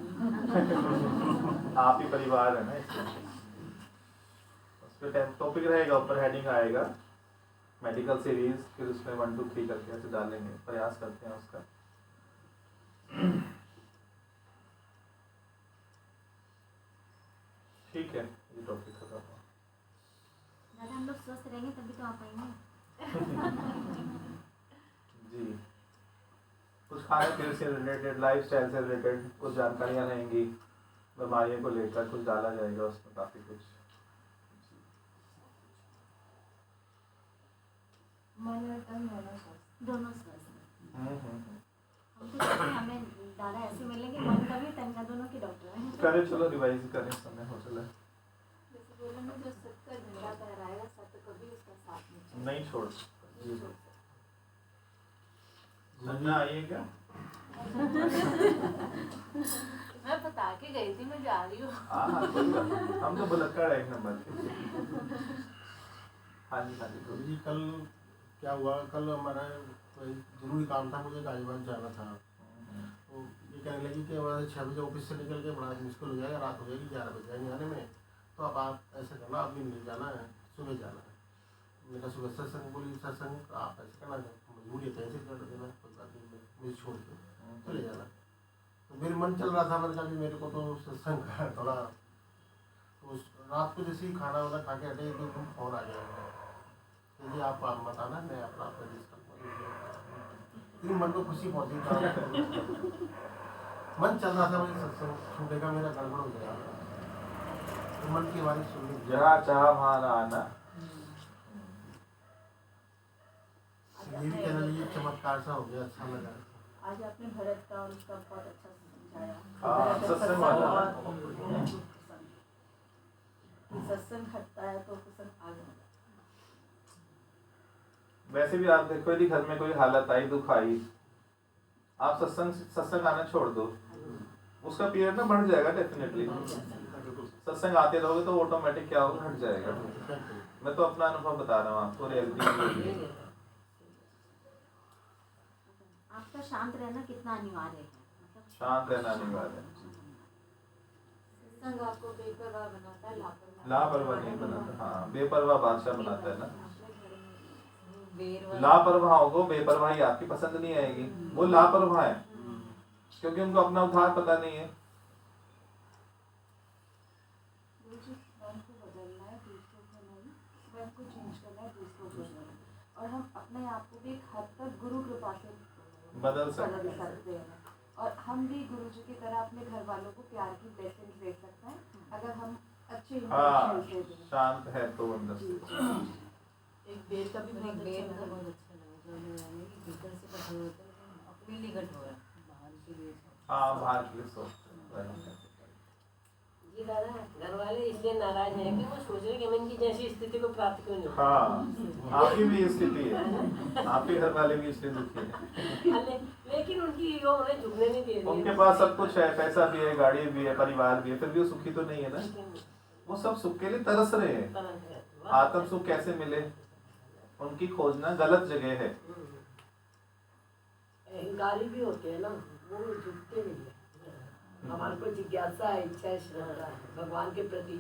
आप ही परिवार है ना, इसलिए उस पर टॉपिक रहेगा, ऊपर हेडिंग आएगा मेडिकल सीरीज, फिर उसमें 1 2 3 करके ऐसे डालेंगे, प्रयास करते हैं उसका। ठीक है, ये टॉपिक खत्म हुआ। दादा हम लोग स्वस्थ रहेंगे तभी तो आप आएंगे। जी, कुछ खाने पीने से रिलेटेड, लाइफ स्टाइल से रिलेटेड कुछ जानकारियाँ रहेंगी, बीमारियों को लेकर कुछ डाला जाएगा उसमें, काफ़ी कुछ। मन और तन दोनों स्वस्थ हैं। हम हम्म। तो कहते हैं हमें दादा ऐसे मिलेंगे, मन का भी तन का दोनों के डॉक्टर हैं। करें, चलो रिवाइज करें, समय हो चला। जैसे बोला ना, जो सत्य झंडा फहराएगा सत्य कभी उसका साथ नहीं छोड़ नहीं छोड़ सकता। संजना आई है क्या? मैं बता के गई थी मैं जा रही हूँ। हाँ, कोई बात नहीं। हम तो बुलक्कड़ है 1 नंबर के। हाँ जी, गुरु जी कल क्या हुआ, कल हमारा कोई जरूरी काम था, मुझे गाजीबाग जाना था। तो ये कहने लगी कि हमारे 6 बजे ऑफिस से निकल के बड़ा मुश्किल हो जाएगा, रात हो जाएगी, 11 बज जाएंगे आने में, तो अब आप ऐसा करना, अभी नहीं जाना है, सुबह जाना है। मैंने कहा सुबह सत्संग, बोली सत्संग आप ऐसे करना, मजबूरी है कैंसिल कर देना, कोई बात नहीं, मुझे छोड़ के चले जाना। तो मेरे मन चल रहा था, मैंने कहा मेरे को तो सत्संग का थोड़ा, तो रात को जैसे ही खाना वाना खा के हटे, एकदम फोन आ गया जी, आप मत आना, मैं अपना फिर मन को खुशी पहुंची था। मन चल रहा था, मुझे सत्संग छूटेगा, मेरा गड़बड़ हो गया, तो मन की आवाज़ सुननी, जहाँ चाह वहाँ ना आना। ये भी कहने लगी चमत्कार सा हो गया, अच्छा लगा। आज आपने भरत का और उसका बहुत अच्छा समझाया। हाँ, सत्संग वाला। सत्संग हटता है तो सत्संग आ जाता है। वैसे भी आप देखो, यदि घर में कोई हालत आई, दुख आई, आप सत्संग आना छोड़ दो, उसका पीरियड ना बढ़ जाएगा डेफिनेटली। सत्संग आते रहोगे तो ऑटोमेटिक क्या होगा, हट जाएगा। मैं तो अपना अनुभव बता रहा हूँ आपको, रियलिटी। आपका शांत रहना कितना अनिवार्य है, मतलब शांत रहना अनिवार्य है। सत्संग आपको बेपरवाह बनाता है, लापरवाह नहीं बनाता। हाँ, बेपरवाह बादशाह बनाता है ना। बेरवा- लापरवाहों को बेपरवाही आपकी पसंद नहीं आएगी, वो लापरवाह है क्योंकि उनको अपना उद्धार पता नहीं है। मन को बदलना है, दूसरों को नहीं, मन को चेंज करना है, दूसरों को नहीं। और हम अपने आप को भी एक हद तक गुरु कृपा से बदल सकते सकते हैं। और हम भी गुरु जी की तरह अपने घर वालों को प्यार की ब्लेसिंग दे सकते हैं, अगर हम अच्छे हाँ, इंटेंशन से दें। शांत है तो अंदर से। एक बेर का भी बहुत बेर का बहुत अच्छा लगा, जो यानी कि भीतर से कठोर होता है, अपने लिए कठोर है, बाहर के लिए। हाँ, बाहर के लिए सोचते हैं। जी दादा, घर वाले इसलिए नाराज हैं कि वो सोच रहे कि हम इनकी जैसी स्थिति को प्राप्त क्यों नहीं। हाँ, आपकी भी स्थिति है, आपके घर वाले भी इसलिए दुखी है। लेकिन उनकी ईगो उन्हें झुकने नहीं दे रही। उनके पास सब कुछ है, पैसा भी है, गाड़ी भी है, परिवार भी है, फिर भी वो सुखी तो नहीं है ना। वो सब सुख के लिए तरस रहे हैं। आत्म सुख कैसे मिले, उनकी खोजना गलत जगह है। अहंकारी भी होते हैं ना, वो झुकते नहीं है। हमारे को जिज्ञासा है, इच्छा है, श्रद्धा है भगवान के प्रति।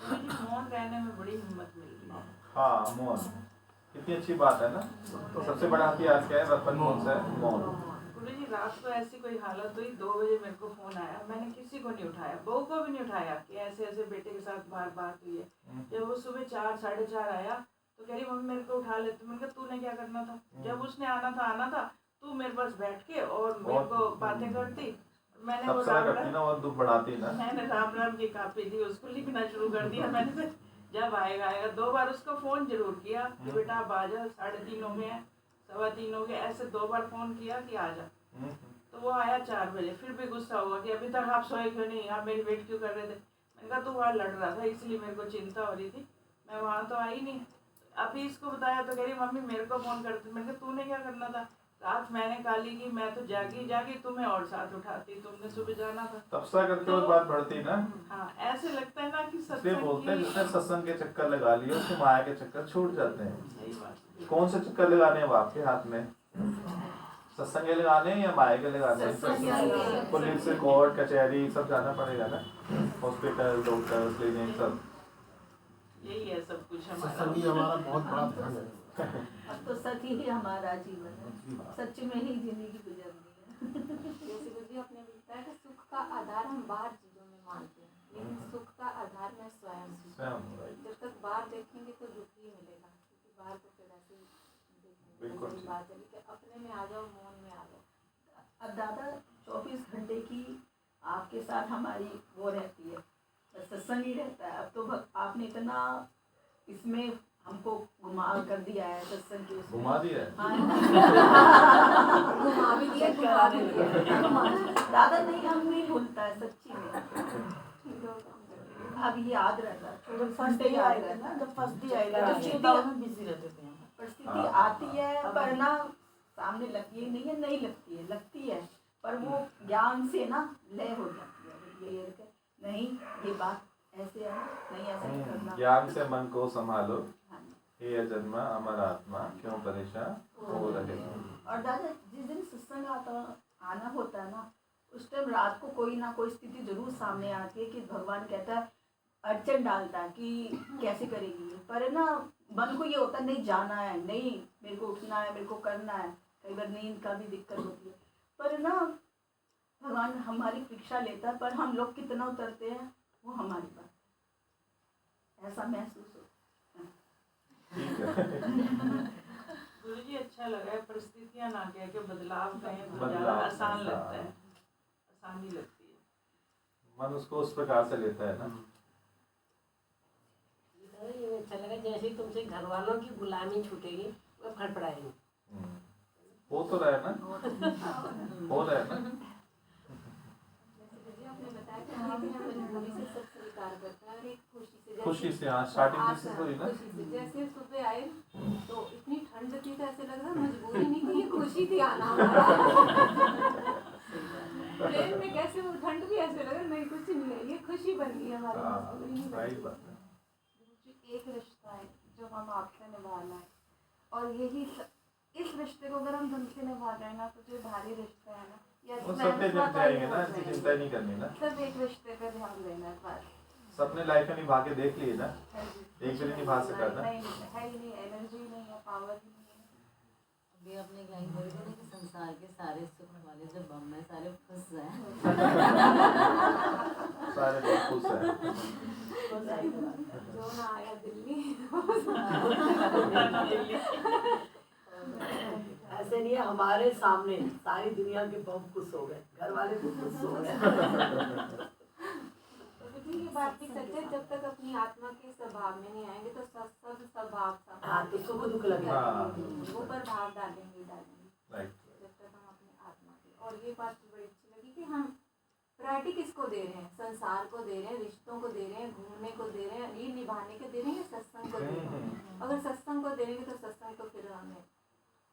मौन रहने में बड़ी हिम्मत मिल रही है। हाँ, मौन कितनी अच्छी बात है ना। तो सबसे बड़ा हथियार क्या है, वेपन कौन सा है? मौन। गुरु जी रात को ऐसी कोई हालत हुई, 2 बजे मेरे को फोन आया, मैंने किसी को नहीं उठाया, बहू को भी नहीं उठाया कि ऐसे ऐसे बेटे के साथ बात हुई है। जब वो सुबह 4 साढ़े 4 आया तो कह रही मम्मी मेरे को उठा ले। तो मैंने कहा तूने क्या करना था, जब उसने आना था तू मेरे पास बैठ के और मेरे को बातें करती। मैंने वो तबसरा करती ना और दुख बढ़ाती ना। मैंने राम की कापी दी, उसको लिखना शुरू कर दिया मैंने। जब आएगा 2 बार उसको फोन जरूर किया कि बेटा आप आ जा, 3:30 हो गए हैं, 3:15 हो गए, ऐसे 2 बार फोन किया कि आ जा। तो वो आया 4 बजे, फिर भी गुस्सा हुआ कि अभी तक आप सोए क्यों नहीं, आप मेरी वेट क्यों कर रहे थे। मैंने कहा तू वहाँ लड़ रहा था इसलिए मेरे को चिंता हो रही थी, मैं वहाँ तो आई नहीं। अभी इसको बताया तो कह रही मम्मी मेरे को फोन करती। मैंने कहा तूने क्या करना था, रात मैंने काली की, मैं तो जागी तुम्हें और साथ उठाती, तुमने सुबह जाना था। तबसरा करते हुए बात बढ़ती ना। हाँ, ऐसे लगता है ना कि इसलिए सत्संग बोलते हैं की जिसने सत्संग के चक्कर लगा लिए उसके माया के चक्कर छूट जाते हैं। सही बात। कौन से चक्कर लगाने हैं वो आपके हाथ में। सत्संग के लगाने हैं या माया के लगाने सत्संग हैं? पुलिस कोर्ट कचहरी सब जाना पड़ेगा ना, हॉस्पिटल डॉक्टर क्लिनिक सब। यही है सब कुछ हमारा। सत्संग ही हमारा बहुत बड़ा ध्यान है। अब तो सच ही हमारा जीवन है, सच में ही जिंदगी गुजरनी है। जैसे गुरुजी आपने बताया कि सुख का आधार हम बाहर चीजों में मानते हैं, लेकिन सुख का आधार मैं स्वयं हूँ। स्वयं, जब तक बाहर देखेंगे तो दुख ही मिलेगा, क्योंकि बाहर तो फिर ऐसे ही देखेंगे। बिल्कुल तो ठीक। बात है कि अपने में आ जाओ, मौन में आ जाओ। अब दादा 24 घंटे की आपके साथ हमारी वो रहती है, बस सत्संग ही रहता है। अब तो आपने इतना इसमें हमको घुमा कर दिया है सत्संग की उसमें। घुमा दिया है। हाँ। घुमा भी दिया, घुमा भी दिया। दादा नहीं, हम नहीं भूलता है सच्ची में। अब याद रहता है, जब फर्स्ट डे आएगा ना, जब फर्स्ट डे आएगा तो चिंताओं में बिजी रहते थे हम। परिस्थिति आती है पर ना सामने लगती है, नहीं है नहीं लगती है, लगती है पर वो ज्ञान से ना लय हो जाती है। ये कि नहीं ये बात ऐसे है ना, नहीं ऐसे नहीं करना। ज्ञान से मन को संभालो, हाँ। हे अजन्मा अमर आत्मा, क्यों परेशान हो रहे हो। और दादा जिस दिन सत्संग आना होता है ना, उस टाइम रात को कोई ना कोई स्थिति जरूर सामने आती है कि भगवान कहता है, अड़चन डालता है कि कैसे करेगी ये। पर है ना मन को ये होता है नहीं जाना है, नहीं मेरे को उठना है, मेरे को करना है। कई बार नींद का भी दिक्कत होती है, पर ना भगवान हमारी परीक्षा लेता है, पर हम लोग कितना उतरते हैं वो हमारी बात है। ऐसा महसूस होता है। गुरुजी अच्छा लगा है, परिस्थितियां ना कह के बदलाव कहें तो बदलाव, ज्यादा आसान हाँ। लगता है, आसानी लगती है। मन उसको उस प्रकार से लेता है ना। ये अच्छा लगा, जैसे ही तुमसे घर वालों की गुलामी छूटेगी वो फड़फड़ाएंगे। हो तो रहा है ना, हो रहा है ना। जैसे गुरुजी आपने बताया कि आदमी मजबूरी से सब स्वीकार करता है और एक खुशी से, खुशी से, हाँ स्टार्टिंग से हुई ना। खुशी से जैसे सुबह आए तो इतनी ठंड थी, तो ऐसे लग रहा मजबूरी नहीं थी, ये खुशी थी आना हमारा। ट्रेन में कैसे वो ठंड भी ऐसे लग रहा नहीं कुछ नहीं है, ये खुशी बन गई हमारी, मजबूरी नहीं बन सही गई। बात है। एक रिश्ता है जो हम आपसे निभाना है, और यही इस रिश्ते को अगर हम ढंग से निभा रहे हैं ना, तो जो भारी रिश्ते हैं ना, या वो सब पे निभ जाएंगे ना, इसकी चिंता नहीं करनी ना। सब एक रिश्ते पे ध्यान देना है बस। सबने लाइफ में निभा के देख लिए ना, एक भी नहीं निभा सका ना। नहीं है ही नहीं, एनर्जी नहीं है, पावर ही नहीं है। अभी आपने क्या ही बोल दिया कि संसार के सारे सुख वाले जो बम में सारे फंस जाए। सारे लोग खुश हैं। जो ना आया दिल्ली। ऐसे नहीं है, हमारे सामने सारी दुनिया के बम खुश हो गए, घर वाले भी खुश हो गए। तो ये बात भी सच है, जब तक अपनी आत्मा के स्वभाव में नहीं आएंगे तो सब स्वभाव हाँ तो सुख दुख लगेगा। हाँ। वो प्रभाव डालेंगे। राइट। जब तक हम अपनी आत्मा के, और ये बात बड़ी अच्छी लगी कि हम प्रायोरिटी किसको दे रहे हैं, संसार को दे रहे हैं, रिश्तों को दे रहे हैं, घूमने को दे रहे हैं, ये निभाने को दे रहे हैं, सत्संग को दे रहे हैं। अगर सत्संग को देंगे तो सत्संग तो फिर हमें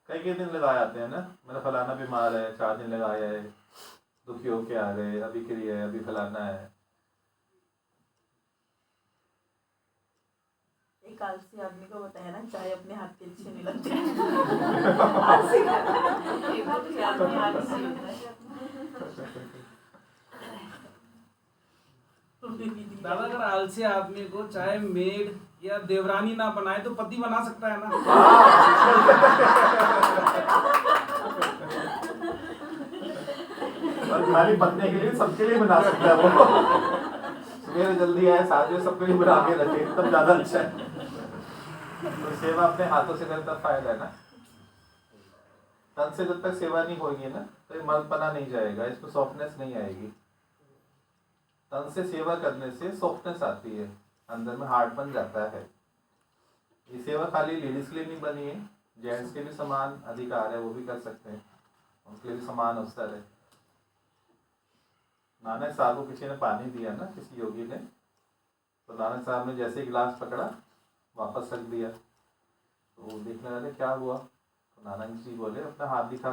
कई दिन लगा जाते हैं ना, मेरा फलाना बीमार है, 4 दिन लगाया है, दुखी होके आ गए, अभी के लिए अभी फलाना है। एक आलसी आदमी को बताया ना, चाय अपने हाथ के अच्छे नहीं लगते। आदमी आलसी होता है। दादा अगर आलसी आदमी को चाहे मेड या देवरानी ना बनाए तो पति बना सकता है ना। और खाली पत्नी के लिए सबके लिए बना सकता है वो। सवेरे जल्दी आए, साथ में सबके लिए बना के रखे, तब ज्यादा अच्छा है। तो सेवा अपने हाथों से करता फायदा है ना। तन से जब तक सेवा नहीं होगी ना, तो ये मलपना नहीं जाएगा, इसमें सॉफ्टनेस नहीं आएगी। तन से सेवा करने से सॉफ्टनेस आती है, अंदर में हार्ड बन जाता है। ये सेवा खाली लेडीज के लिए नहीं बनी है, जेंट्स के भी समान अधिकार है, वो भी कर सकते हैं, उनके लिए भी समान अवसर है। नानक साहब को किसी ने पानी दिया ना, किसी योगी ने, तो नानक साहब ने जैसे ही गिलास पकड़ा वापस रख दिया। तो देखने वाले क्या हुआ, तो नानक जी बोले अपना हाथ दिखा।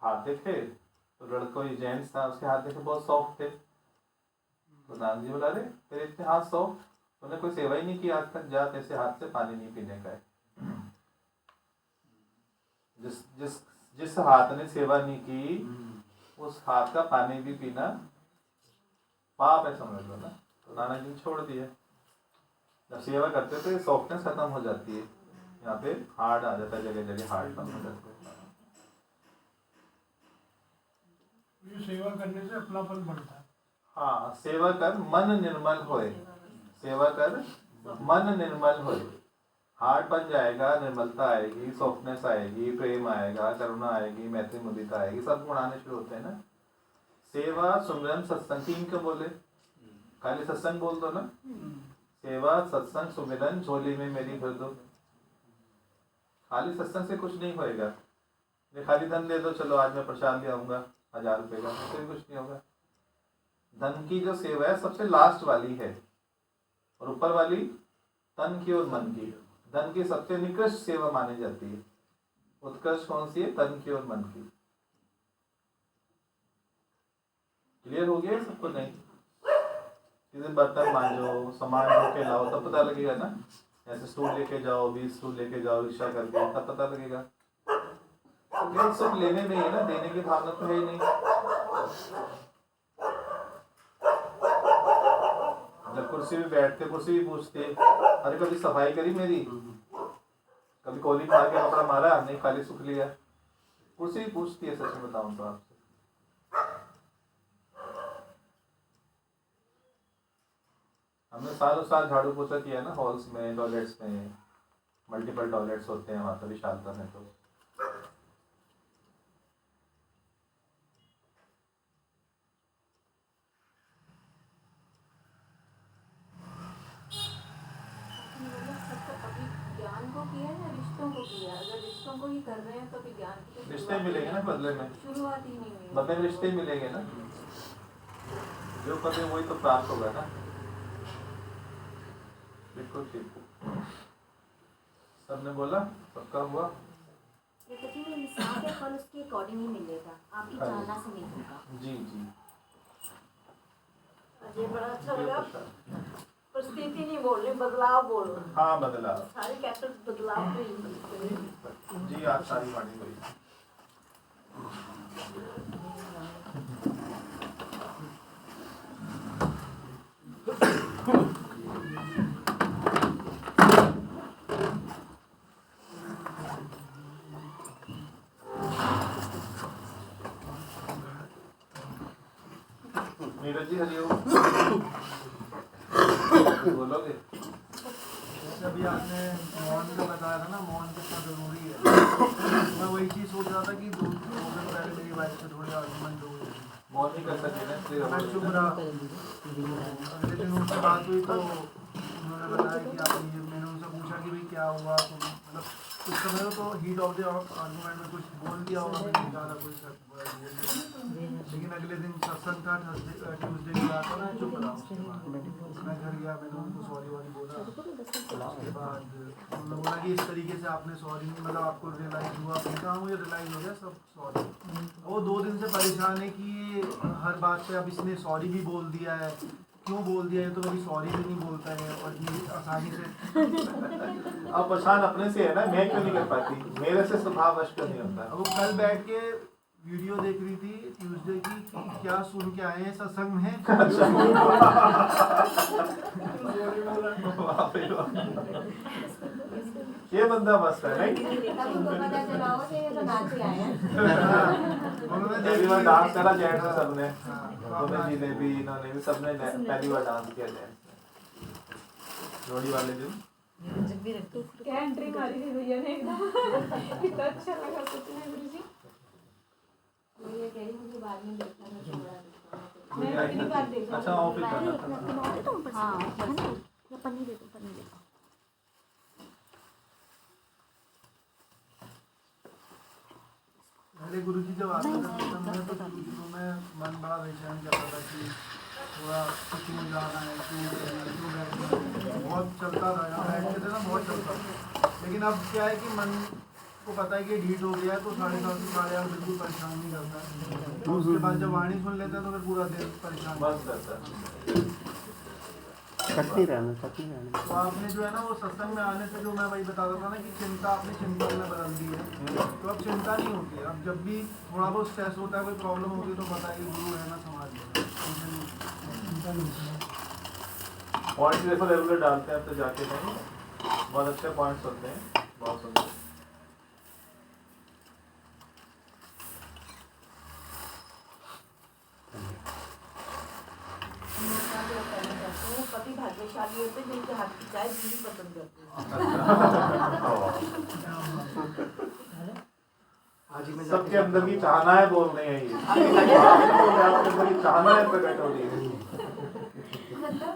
हाथ देखे तो लड़का, ये जेंट्स था, उसके हाथ देखे बहुत सॉफ्ट थे। तो नानक जी बोला, अरे तेरे इतने हाथ सॉफ्ट, तूने कोई सेवा ही नहीं की आज तक, जा तेरे हाथ से पानी नहीं पीने का है। जिस हाथ ने सेवा नहीं की उस हाथ का पानी भी पीना पाप है, समझ लो ना। तो नानक जी छोड़ दिए। जब सेवा करते तो ये सॉफ्टनेस खत्म हो जाती है, यहाँ पे हार्ड आ जाता है, जगह जगह हार्ड बन हो जाता है। ये सेवा करने से अपनापन बढ़ता है। हाँ, सेवा कर मन निर्मल होए, सेवा कर मन निर्मल होए। हार्ट बन जाएगा, निर्मलता आएगी, सॉफ्टनेस आएगी, प्रेम आएगा, करुणा आएगी, मैत्री मुदिता आएगी, सब गुण आने शुरू होते हैं ना। सेवा सुमिरन सत्संग, तीन क्यों बोले? खाली सत्संग बोल दो ना। सेवा सत्संग सुमिरन झोली में मेरी भर दो। खाली सत्संग से कुछ नहीं होएगा। ये खाली धन दे दो, चलो आज मैं प्रसाद ले आऊंगा 1000 रुपये का, उससे कुछ नहीं होगा। धन की जो सेवा है सबसे लास्ट वाली है, और ऊपर वाली तन की और मन की। धन की सबसे निकृष्ट सेवा मानी जाती है। उत्कृष्ट कौन सी है? तन की और मन की। क्लियर हो गया सबको? नहीं, किसी बर्तन मांजो, सामान ढो के लाओ, तब पता लगेगा ना। ऐसे स्टूल लेके जाओ, 20 स्टूल लेके जाओ रिक्शा करके, तब पता लगेगा। तो सुख लेने में है ना, देने की भावना तो है ही नहीं। जब कुर्सी में बैठते, कुर्सी भी पूछते, अरे कभी सफाई करी मेरी, कभी कॉलिंग मार के कपड़ा मारा नहीं, खाली सुख लिया। कुर्सी भी पूछती है, सच में बताऊं तो आपसे। हमने सालों साल झाड़ू पोछा किया ना, हॉल्स में, टॉयलेट्स में, मल्टीपल टॉयलेट्स होते हैं वहां पर विशालता में। तो ज्ञान को किया या रिश्तों को किया? अगर रिश्तों को ही कर रहे हैं तो फिर ज्ञान की तो रिश्ते मिलेंगे ना बदले में, शुरुआत ही नहीं हुई। बदले में रिश्ते मिलेंगे ना, जो करे वही तो प्राप्त होगा ना। बिल्कुल ठीक, सबने बोला, सबका हुआ। ये कभी भी इंसान के फल उसके अकॉर्डिंग ही मिलेगा, आपकी चाहना से नहीं होगा। जी जी, ये बड़ा अच्छा लगा। परिस्थिति नहीं बोल रही, बदलाव बोलो। हाँ बदलाव, सारी कैपिटल बदलाव पे ही। जी आप सारी वाणी हुई। नीरज जी हरिओम, बोलोगे? जैसे अभी आपने मौन का बताया था ना, मौन कितना ज़रूरी है। मैं वही चीज़ सोच रहा था कि 2 दिन पहले मेरी वाइफ से थोड़ी आर्गुमेंट हो गई। मौन ही कर सकते हैं, इसलिए मैं चुप रहा। अगले दिन उनसे बात हुई तो उन्होंने बताया कि आप ये, मैंने उनसे पूछा कि भाई क्या हुआ, तो मतलब कुछ समय तो हीट ऑफ द आर्गुमेंट में कुछ बोल दिया होगा, मैंने ज़्यादा कुछ बोल दिया। लेकिन अगले दिन सत्संग था, ट्यूसडे की बात, मैं चुप रहा। मैं घर गया, मैंने उनको सॉरी वारी बोला। उसके बाद उन्होंने बोला कि इस तरीके से आपने सॉरी नहीं, मतलब आपको रियलाइज़ हुआ? मैंने कहा मुझे रियलाइज़ हो गया सब, सॉरी। वो 2 दिन से परेशान है कि हर बात पे अब इसने सॉरी भी बोल दिया है, क्यों बोल दिया है, तो कभी सॉरी भी नहीं बोलता है और इतनी आसानी से। अब परेशान अपने से है ना, मैं क्यों नहीं कर पाती, मेरे से स्वभाव वश क्यों नहीं होता। अब वो कल बैठ के वीडियो देख रही थी ट्यूसडे की कि क्या सुन के आए हैं सत्संग में। ये बंदा मस्त है नहीं? पहली बार डांस करा जेंट्स में सबने, तुम्हें जी ने भी, इन्होंने भी, सबने पहली बार डांस किया जेंट्स। जोड़ी वाले दिन क्या एंट्री मारी थी भैया ने एकदम, कितना अच्छा लगा सच में गुरुजी। मैं ये कह रही मुझे बाद में देखना था, छोड़ा मैं पहली बार देखा। अच्छा ऑफिस हाँ, जाना पन्नी दे दो, पन्नी दे दो। पहले गुरुजी जब आते थे तो मैं मन बड़ा बेचैन करता था कि थोड़ा कुछ नहीं जाना है, क्यों बैठना, बहुत चलता था। यहाँ बैठते थे ना, बहुत चलता था। लेकिन अब क्या है कि मन को पता है कि हीट हो गया है, तो 7:30 से 8:30 बिल्कुल परेशान नहीं करता। तो उसके बाद जब वाणी सुन लेता है तो फिर पूरा दिन परेशान मस्त रहता है। तो आपने जो है ना वो सत्संग में आने से जो मैं वही बता रहा था ना कि चिंता आपने चिंता में बदल दी है, तो अब चिंता नहीं होती है। अब जब भी थोड़ा बहुत स्ट्रेस होता है, कोई प्रॉब्लम होती है तो बताइए, गुरु है ना समाज में। पॉइंट देखो रेगुलर डालते हैं, अब तो जाके नहीं बहुत अच्छे पॉइंट्स होते हैं, बहुत सुंदर। पति भाग्यशाली होते हैं जिनके हाथ की चाय पीनी पसंद करते हैं। सबके अंदर की चाहना है बोल रहे हैं ये, आपके अंदर की चाहना है प्रकट हो रही है। मतलब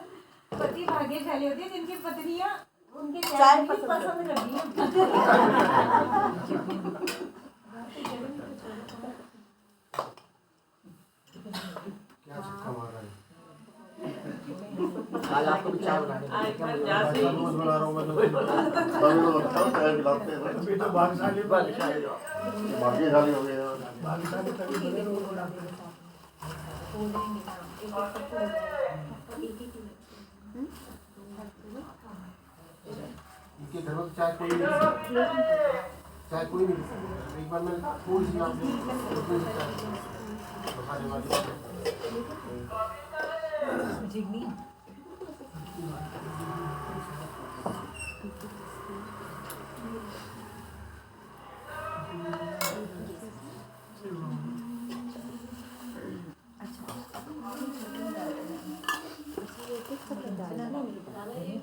पति भाग्यशाली होते हैं जिनकी पत्नियां उनके चाय पसंद करती हैं। क्या चक्का मार रहा है? आज आपको भी चाय बनाने रोज बना रहा हूँ मैं तो भाग्यशाली हो गए। इनके घर में चाय कोई नहीं, चाय कोई नहीं। एक बार मैं थोड़ी सी आपने बखाने वाली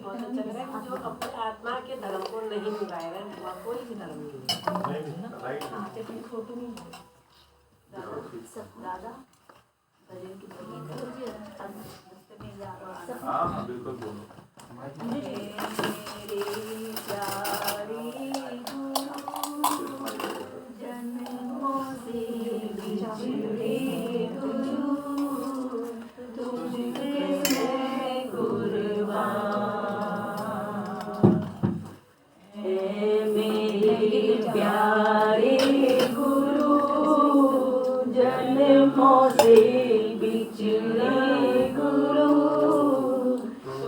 बहुत अच्छा लग रहा है कि जो अपने आत्मा के धर्म को नहीं निभाएगा वह कोई भी धर्म नहीं दादा भजन की हाँ बिल्कुल बोलो। मेरे प्यारे गुरु जन्मों से बिछड़े गुरु तुझे मैं कुर्बान। मेरे प्यारे गुरु जन्मों से बिछड़े गुरु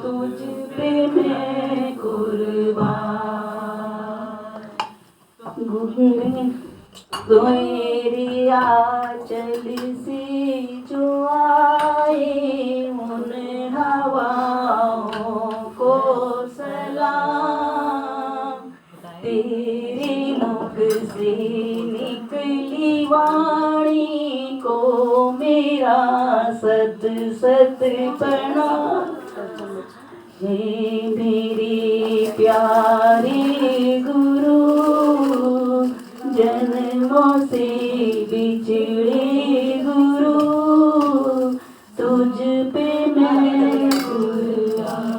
तुझ पे मैं कुर्बान। तेरी आंचल से जो आए उन हवाओं को सलाम। तेरे मुख से निकली वाणी को मेरा सत सत प्रणाम। हे मेरे प्यारे गुरु जन्मों से बिछड़े गुरु तुझ पे मैं कुर्बान।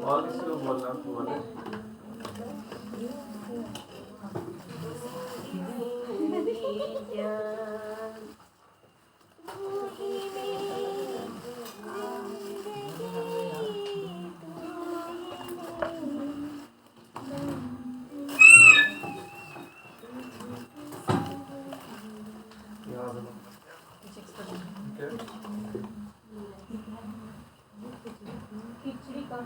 और किसी को बोलना तो बोले। खिचड़ी कम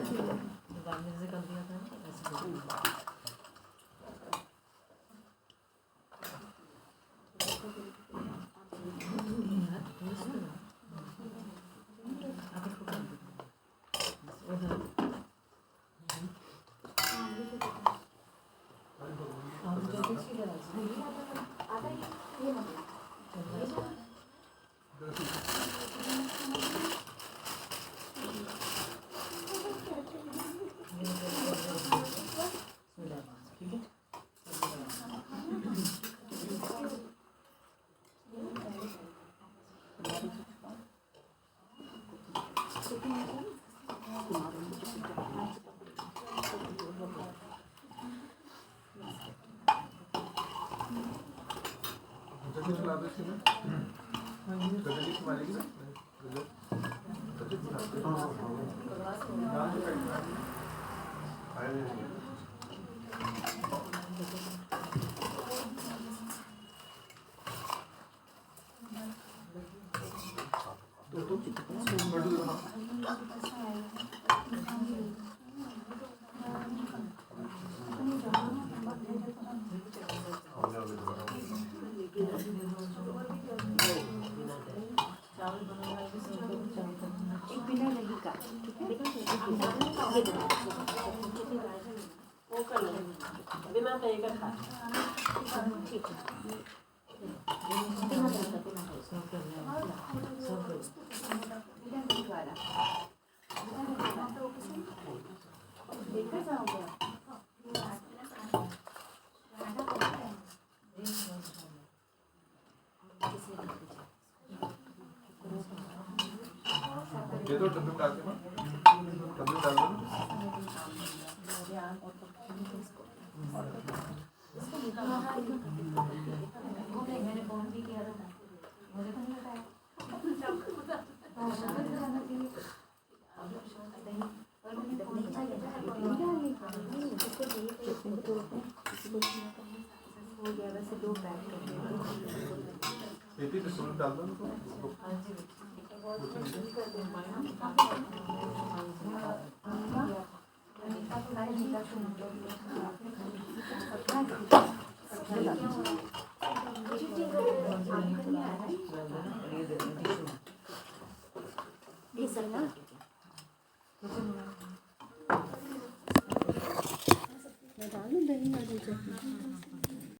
रामदेव से कर दिया था ना ऐसे कर दिया। वो कर लेंगे बिना तय का खा ये तो डब्बे में डाल के डब्बे में डाल दो। मैंने फोन भी किया था मुझे तो नहीं बताया हो गया वैसे 2 पैक पेटी पे सूरज डाल दो उनको। मैं डालूं दही वाली चटनी।